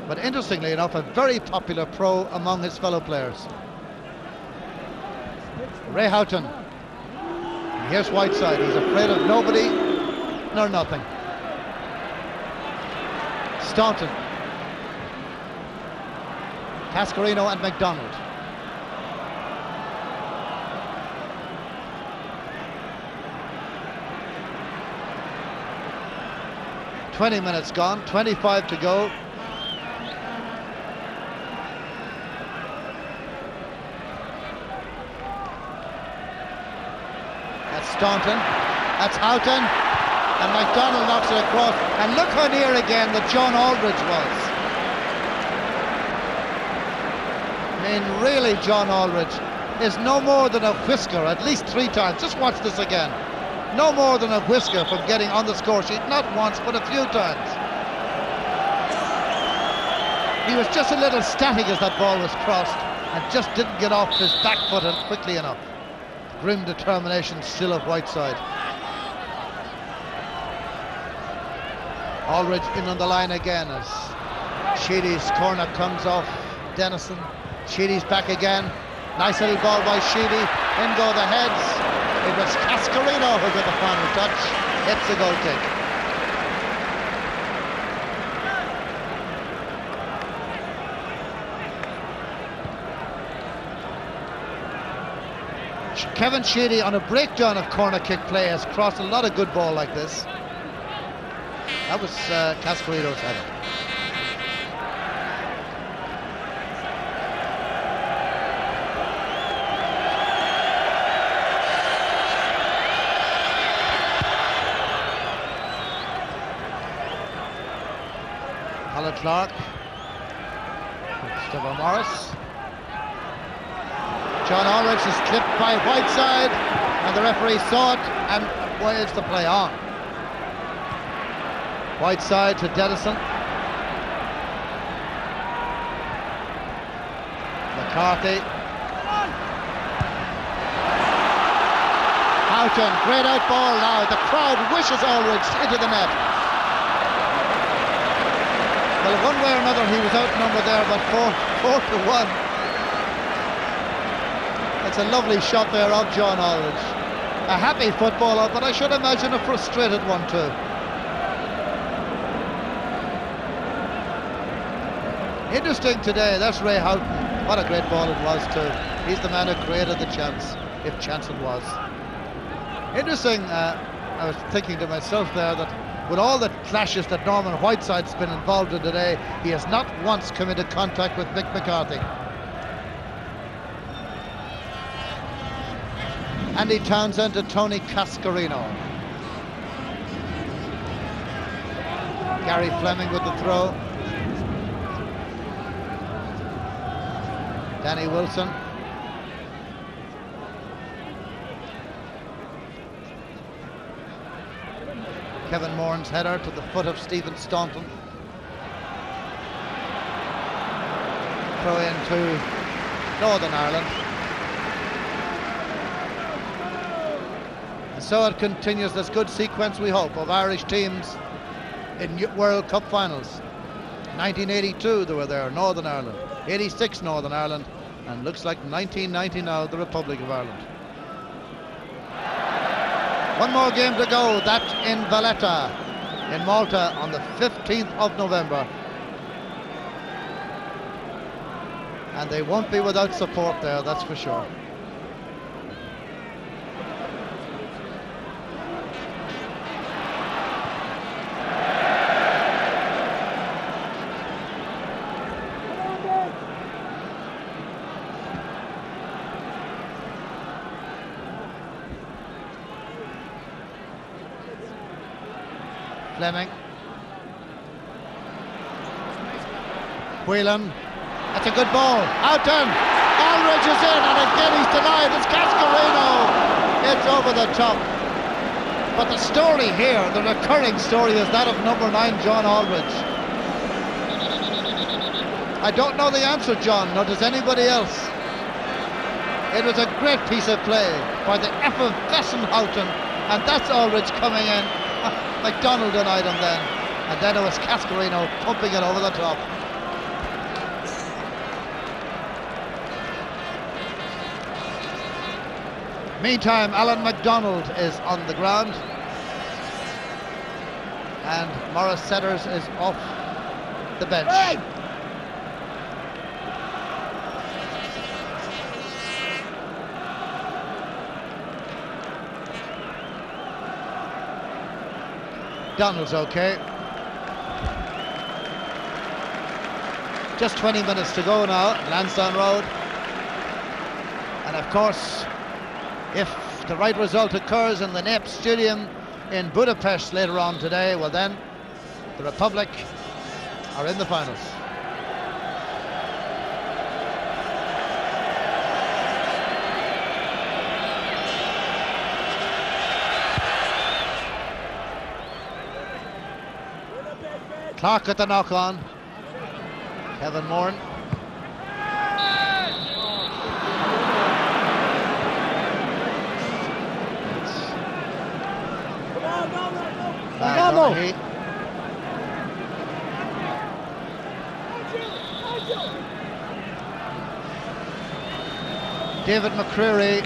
But interestingly enough, a very popular pro among his fellow players. Ray Houghton. And here's Whiteside. He's afraid of nobody nor nothing. Staunton. Cascarino and McDonald. "20 minutes gone, 25 to go. That's Staunton, that's Houghton, and McDonald knocks it across. And look how near again that John Aldridge was. I mean, really, John Aldridge is no more than a whisker at least 3 times. Just watch this again. No more than a whisker from getting on the score sheet, not once, but a few times. He was just a little static as that ball was crossed and just didn't get off his back foot quickly enough. Grim determination still of Whiteside. Aldridge in on the line again as Sheedy's corner comes off Dennison. Sheedy's back again. Nice little ball by Sheedy. In go the heads. It was Cascarino who got the final touch. It's a goal kick. Kevin Sheedy, on a breakdown of corner kick play, has crossed a lot of good ball like this. That was Cascarino's header. Colin Clarke, Christopher Morris. John Aldridge is clipped by Whiteside, and the referee saw it and waves the play on. Whiteside to Dennison. McCarthy. Houghton, great out ball now. The crowd wishes Aldridge into the net. Well, one way or another he was outnumbered there, but 4-1. It's a lovely shot there of John Aldridge. A happy footballer, but I should imagine a frustrated one too. Interesting today, that's Ray Houghton. What a great ball it was too. He's the man who created the chance, if chance it was. Interesting, I was thinking to myself there that with all the clashes that Norman Whiteside's been involved in today, he has not once come into contact with Mick McCarthy. Andy Townsend to Tony Cascarino. Gary Flemming with the throw. Danny Wilson. Kevin Moran's header to the foot of Stephen Staunton. Throw in to Northern Ireland. And so it continues this good sequence, we hope, of Irish teams in World Cup finals. 1982 they were there, Northern Ireland. 86 Northern Ireland, and looks like 1990 now, the Republic of Ireland. One more game to go, that in Valletta in Malta on the 15th of November. And they won't be without support there, that's for sure. Flemming. Whelan. That's a good ball. Houghton. Aldridge is in, and again he's denied. It's Cascarino. It's over the top. But the story here, the recurring story, is that of number 9, John Aldridge. I don't know the answer, John, nor does anybody else. It was a great piece of play by the effervescent Houghton, and that's Aldridge coming in. McDonald denied him then, and then it was Cascarino pumping it over the top. Meantime, Alan McDonald is on the ground, and Morris Setters is off the bench. Hey! Donald's okay. Just 20 minutes to go now, Lansdowne Road. And of course, if the right result occurs in the NEP Stadium in Budapest later on today, well then, the Republic are in the finals. Clarke at the knock-on. Kevin Moran. Donaghy. David McCreery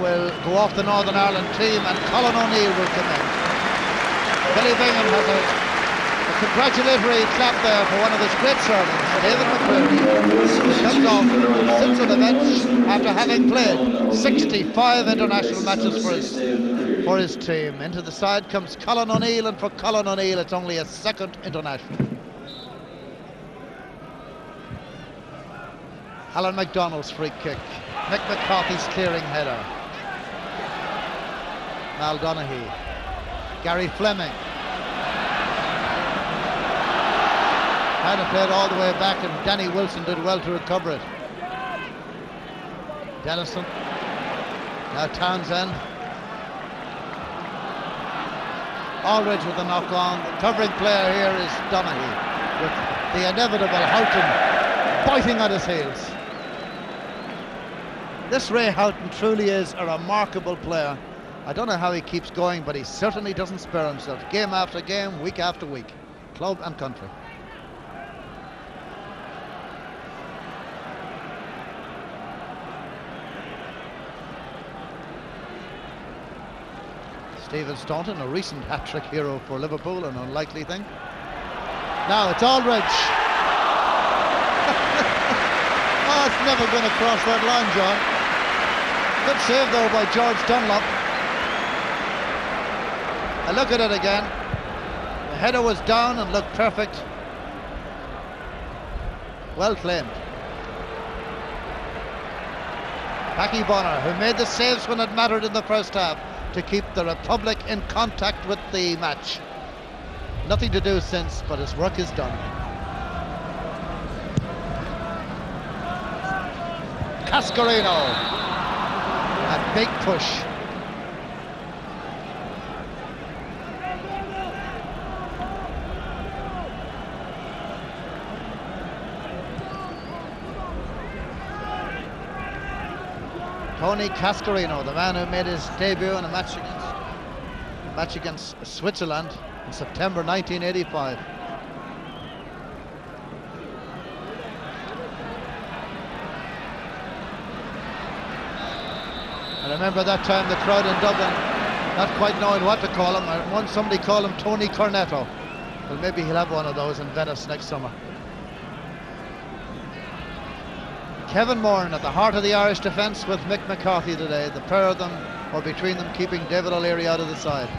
will go off the Northern Ireland team, and Colin O'Neill will come in. Billy Bingham has a congratulatory clap there for one of his great servants, David McCreery. Comes off, sits on the bench after having played 65 international matches for his team. Into the side comes Colin O'Neill, and for Colin O'Neill it's only a second international. Alan McDonald's free kick. Mick McCarthy's clearing header. Mal Donaghy. Gary Flemming. Kind of played all the way back, and Danny Wilson did well to recover it. Dennison. Now Townsend. Aldridge with the knock-on. The covering player here is Donaghy, with the inevitable Houghton biting at his heels. This Ray Houghton truly is a remarkable player. I don't know how he keeps going, but he certainly doesn't spare himself. Game after game, week after week. Club and country. Stephen Staunton, a recent hat-trick hero for Liverpool, an unlikely thing. Now it's Aldridge. Oh, it's never going to cross that line, John. Good save though by George Dunlop. I look at it again. The header was down and looked perfect. Well claimed. Packy Bonner, who made the saves when it mattered in the first half to keep the Republic in contact with the match. Nothing to do since, but his work is done. Cascarino. A big push. Tony Cascarino, the man who made his debut in a match against Switzerland in September 1985. I remember that time the crowd in Dublin not quite knowing what to call him. Somebody called him Tony Cornetto. Well, maybe he'll have one of those in Venice next summer. Kevin Moran at the heart of the Irish defence with Mick McCarthy today. The pair of them, or between them, keeping David O'Leary out of the side.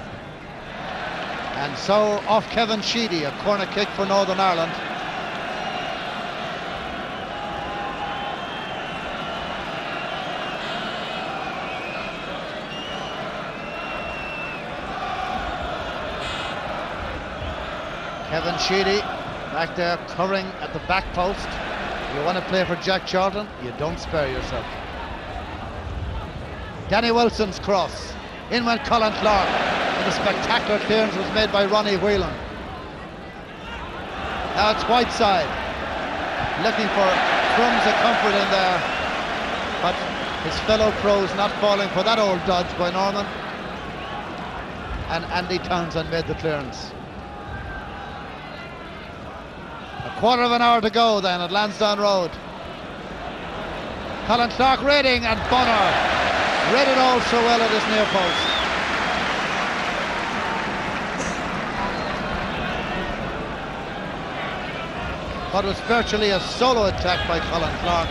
And so off Kevin Sheedy, a corner kick for Northern Ireland. Kevin Sheedy back there covering at the back post. You want to play for Jack Charlton, you don't spare yourself. Danny Wilson's cross. In went Colin Clarke. And the spectacular clearance was made by Ronnie Whelan. Now it's Whiteside, looking for crumbs of comfort in there, but his fellow pros not falling for that old dodge by Norman. And Andy Townsend made the clearance. A quarter of an hour to go then at Lansdowne Road. Colin Clarke reading, and Bonner read it all so well at his near post. But it was virtually a solo attack by Colin Clarke.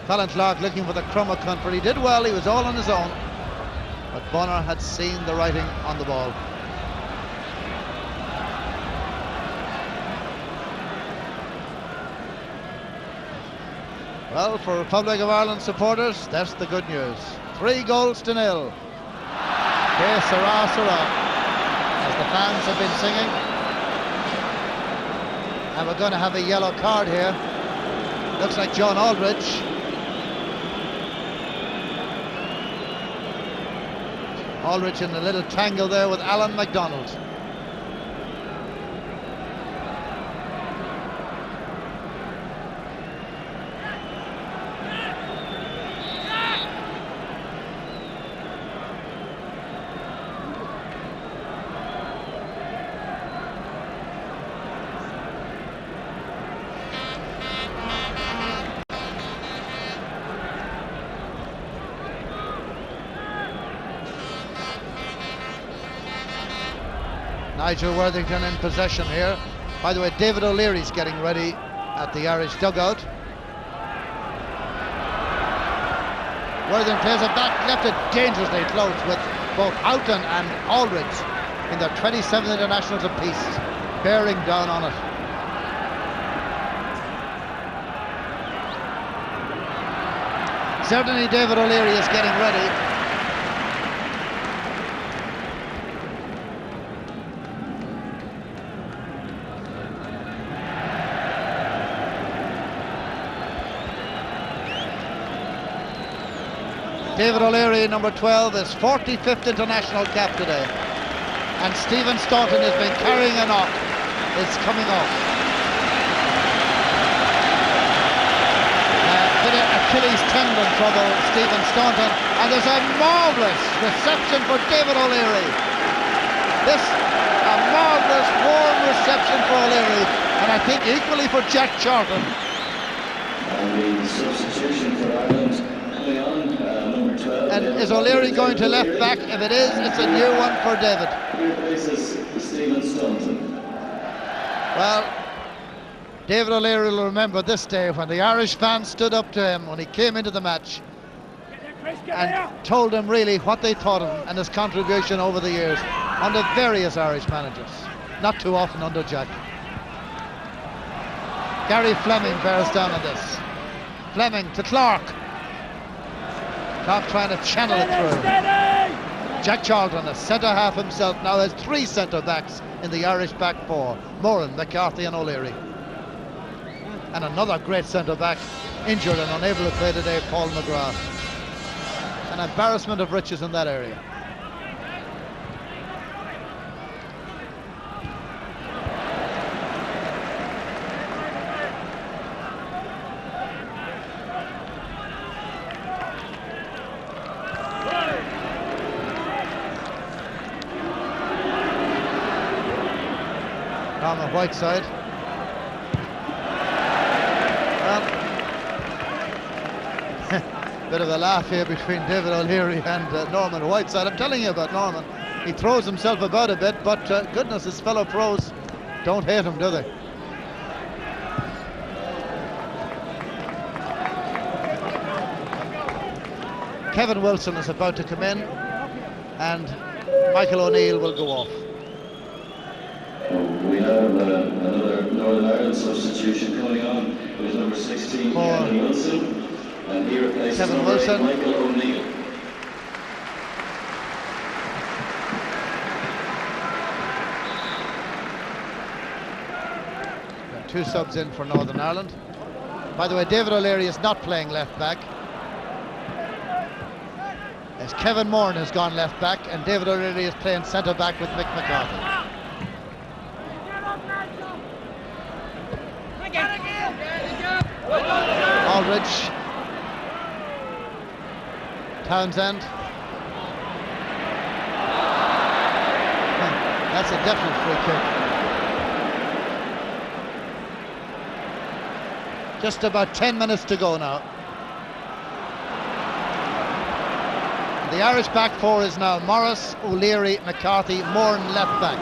Colin Clarke looking for the crumb of comfort. He did well, he was all on his own. But Bonner had seen the writing on the ball. Well, for Republic of Ireland supporters, that's the good news. 3-0. Que sera, sera, as the fans have been singing. And we're going to have a yellow card here. Looks like John Aldridge. Aldridge in a little tangle there with Alan McDonald. Nigel Worthington in possession here. By the way, David O'Leary's getting ready at the Irish dugout. Worthington plays it back, left it dangerously close with both Houghton and Aldridge in their 27th internationals apiece, bearing down on it. Certainly David O'Leary is getting ready. David O'Leary, number 12, is 45th international cap today. And Stephen Staunton has been carrying a knock. It's coming off. Bit of Achilles tendon trouble, Stephen Staunton. And there's a marvellous reception for David O'Leary. This, a marvellous, warm reception for O'Leary. And I think equally for Jack Charlton. And the substitution for Ireland coming on. And is O'Leary going to left back? If it is, it's a new one for David. He replaces Stephen Staunton. Well, David O'Leary will remember this day when the Irish fans stood up to him when he came into the match and told him really what they thought of him and his contribution over the years under various Irish managers. Not too often under Jack. Gary Flemming bears down on this. Flemming to Clarke. Clarke trying to channel it through. Jack Charlton, a centre-half himself, now has 3 centre-backs in the Irish back 4. Moran, McCarthy and O'Leary. And another great centre-back, injured and unable to play today, Paul McGrath. An embarrassment of riches in that area. Whiteside. Bit of a laugh here between David O'Leary and Norman Whiteside. I'm telling you about Norman. He throws himself about a bit, but goodness, his fellow pros don't hate him, do they? Kevin Wilson is about to come in, and Michael O'Neill will go off. We have another Northern Ireland substitution coming on with number 16, Kevin Wilson, and he replaces Kevin number 8, Wilson. Michael O'Neill. 2 subs in for Northern Ireland. By the way, David O'Leary is not playing left back, as Kevin Moran has gone left back, and David O'Leary is playing centre back with Mick McCarthy. Aldridge, Townsend. That's a definite free kick. Just about 10 minutes to go now. The Irish back four is now Morris, O'Leary, McCarthy, Moran left back.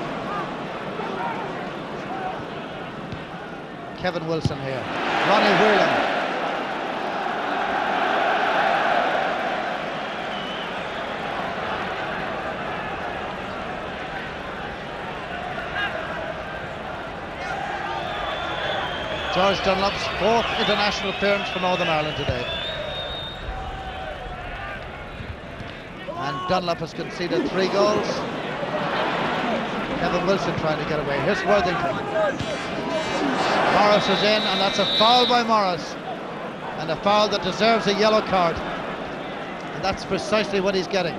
Kevin Wilson here. Ronnie Whelan. George Dunlop's 4th international appearance for Northern Ireland today. And Dunlop has conceded 3 goals. Kevin Wilson trying to get away. Here's Worthington. Morris is in, and that's a foul by Morris. And a foul that deserves a yellow card. And that's precisely what he's getting.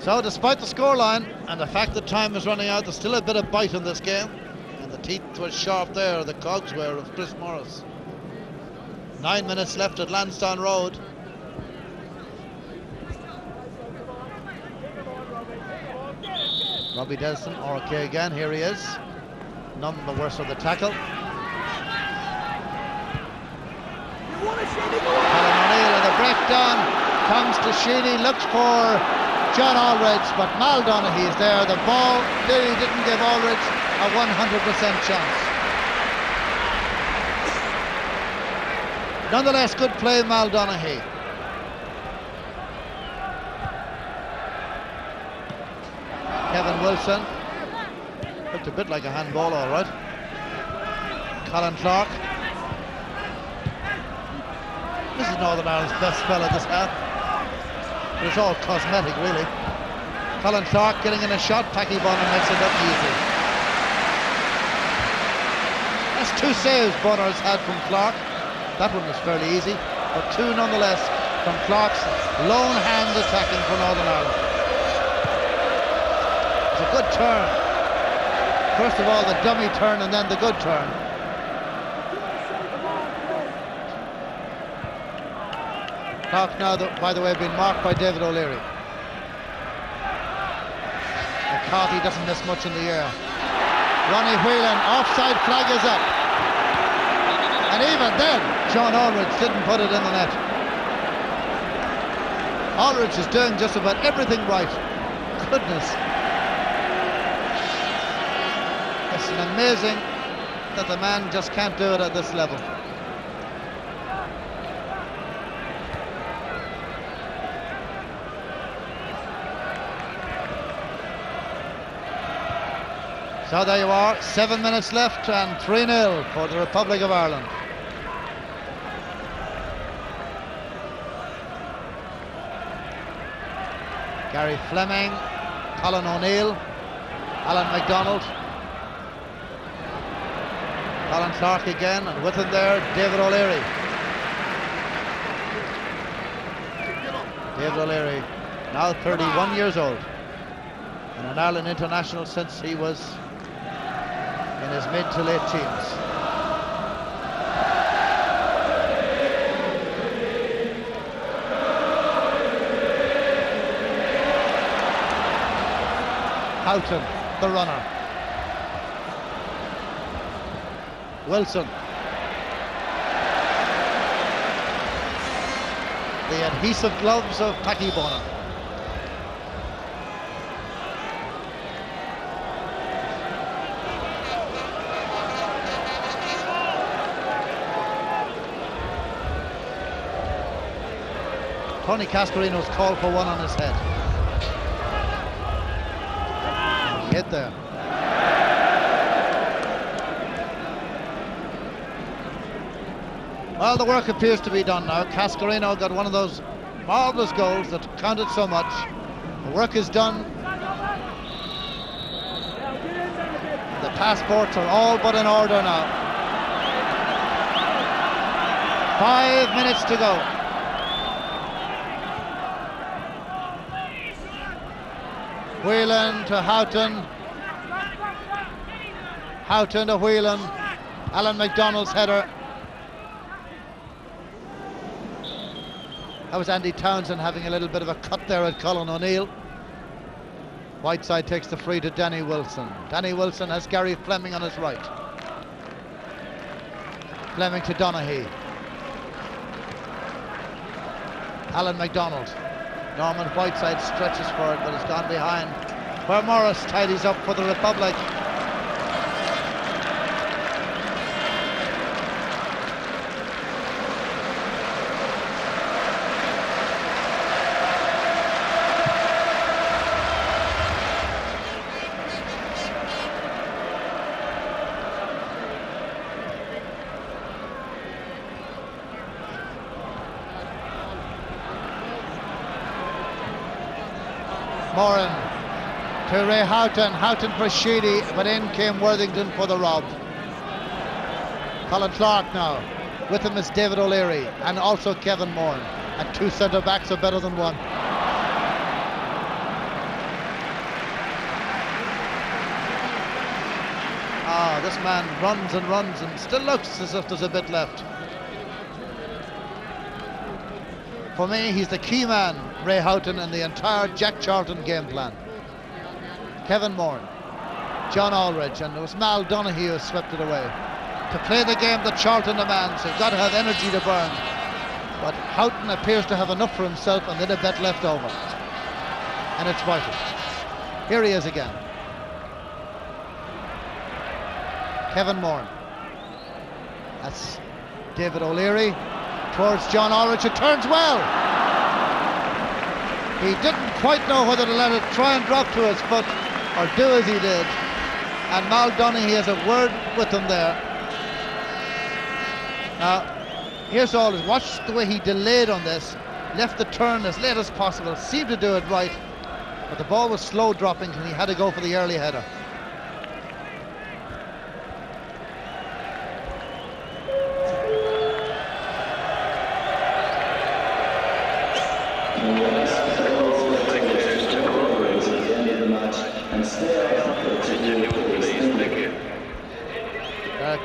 So despite the scoreline and the fact that time is running out, there's still a bit of bite in this game. And the teeth were sharp there, the cogs were, of Chris Morris. 9 minutes left at Lansdowne Road. Robbie Dennison, RK again, here he is. None the worse of the tackle. Colin O'Neill, and the breakdown comes to Sheedy, looks for John Aldridge, but Mal Donaghy is there. The ball clearly didn't give Aldridge a 100% chance. Nonetheless, good play, Mal Donaghy. Kevin Wilson. Looked a bit like a handball, all right. Colin Clarke. This is Northern Ireland's best spell of this half. But it's all cosmetic, really. Colin Clarke getting in a shot. Packy Bonner makes it look easy. That's 2 saves Bonner has had from Clarke. That one was fairly easy, but 2 nonetheless from Clarke's lone hand attacking for Northern Ireland. It's a good turn. First of all, the dummy turn, and then the good turn. Clarke now, by the way, been marked by David O'Leary. McCarthy doesn't miss much in the air. Ronnie Whelan, offside flag is up. And even then, John Aldridge didn't put it in the net. Aldridge is doing just about everything right. Goodness. It's amazing that the man just can't do it at this level. So there you are, 7 minutes left and 3-0 for the Republic of Ireland. Gary Flemming, Colin O'Neill, Alan McDonald, Colin Clarke again, and with him there, David O'Leary. David O'Leary, now 31 years old, and an Ireland international since he was in his mid to late teens. Houghton, the runner. Wilson. The adhesive gloves of Packy Bonner. Tony Cascarino's called for one on his head. Hit there. Well, the work appears to be done now. Cascarino got one of those marvellous goals that counted so much. work is done. The passports are all but in order now. 5 minutes to go. Whelan to Houghton. Houghton to Whelan. Alan McDonald's header. That was Andy Townsend having a little bit of a cut there at Colin O'Neill. Whiteside takes the free to Danny Wilson. Danny Wilson has Gary Flemming on his right. Flemming to Donaghy. Alan McDonald. Norman Whiteside stretches for it, but it's gone behind, where Morris tidies up for the Republic. Moran to Ray Houghton. Houghton for Sheedy, but in came Worthington for the rob. Colin Clarke now. With him is David O'Leary and also Kevin Moran. And two centre backs are better than one. This man runs and runs and still looks as if there's a bit left. For me, he's the key man, Ray Houghton, in the entire Jack Charlton game plan. Kevin Moran, John Aldridge, and it was Mal Donaghy who swept it away. To play the game that Charlton demands, you've got to have energy to burn. But Houghton appears to have enough for himself and then a bet left over. And it's vital. Here he is again. Kevin Moran. That's David O'Leary. Towards John Aldridge, it turns well. He didn't quite know whether to let it try and drop to his foot or do as he did. And Mal Donaghy has a word with him there. Now, here's all. Watch the way he delayed on this. Left the turn as late as possible. Seemed to do it right. But the ball was slow dropping and he had to go for the early header.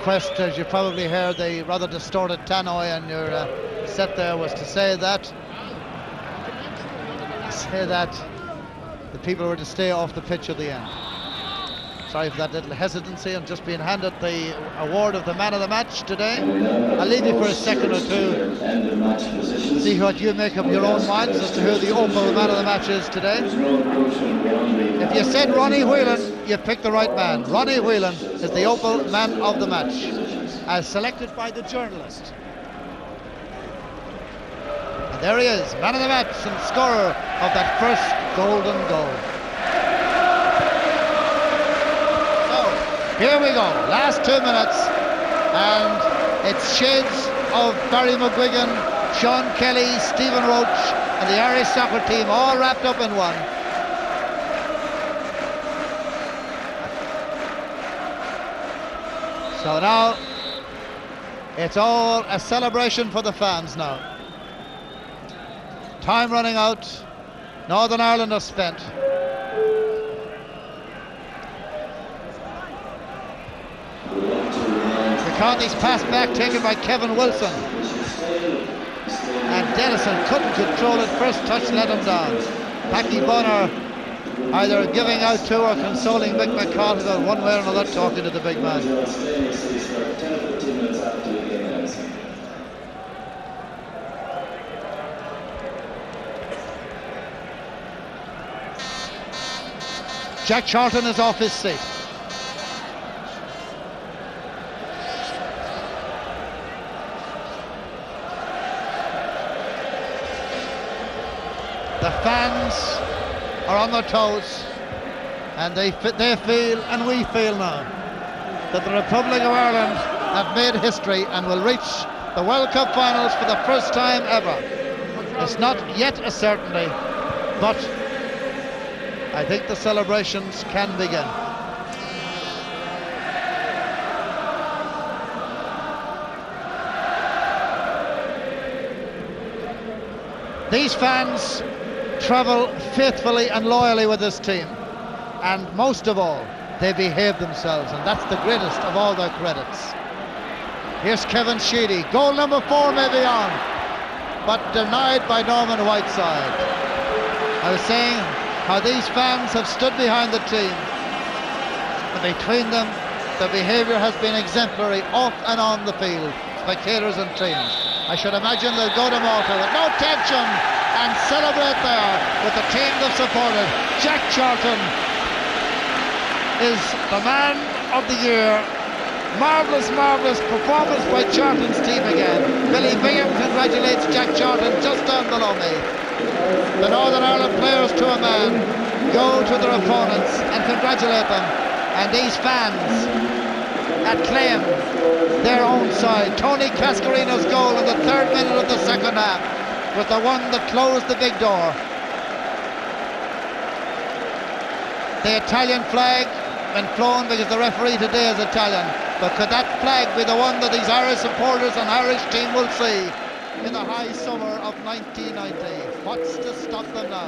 Quest, as you probably heard, the rather distorted tannoy on your set there was to say that the people were to stay off the pitch at the end. Sorry for that little hesitancy. I'm just being handed the award of the man of the match today. I'll leave you for a second or two. See what you make up your own minds as to who the Opal man of the match is today. If you said Ronnie Whelan, you picked the right man. Ronnie Whelan is the Opal man of the match, as selected by the journalist. And there he is, man of the match and scorer of that first golden goal. Here we go, last 2 minutes, and it's shades of Barry McGuigan, Sean Kelly, Stephen Roach, and the Irish soccer team all wrapped up in one. So now, it's all a celebration for the fans now. Time running out, Northern Ireland are spent. McCarthy's pass back taken by Kevin Wilson, and Dennison couldn't control it. First touch let him down. Packy Bonner either giving out to or consoling Mick McCarthy, but one way or another talking to the big man. Jack Charlton is off his seat. The fans are on their toes, and they feel, and we feel now, that the Republic of Ireland have made history and will reach the World Cup finals for the first time ever. It's not yet a certainty, but I think the celebrations can begin. These fans travel faithfully and loyally with this team, and most of all, they behave themselves, and that's the greatest of all their credits. Here's Kevin Sheedy, goal number 4 may be on, but denied by Norman Whiteside. I was saying how these fans have stood behind the team, and between them, the behaviour has been exemplary off and on the field, spectators and teams. I should imagine they'll go to Malta with no tension and celebrate there with the team they've supported. Jack Charlton is the man of the year. Marvellous performance by Charlton's team again. Billy Bingham congratulates Jack Charlton just down below me. The Northern Ireland players to a man go to their opponents and congratulate them. And these fans acclaim their own side. Tony Cascarino's goal in the 3rd minute of the second half was the one that closed the big door. The Italian flag been flown because the referee today is Italian, but could that flag be the one that these Irish supporters and Irish team will see in the high summer of 1990? What's to stop them now?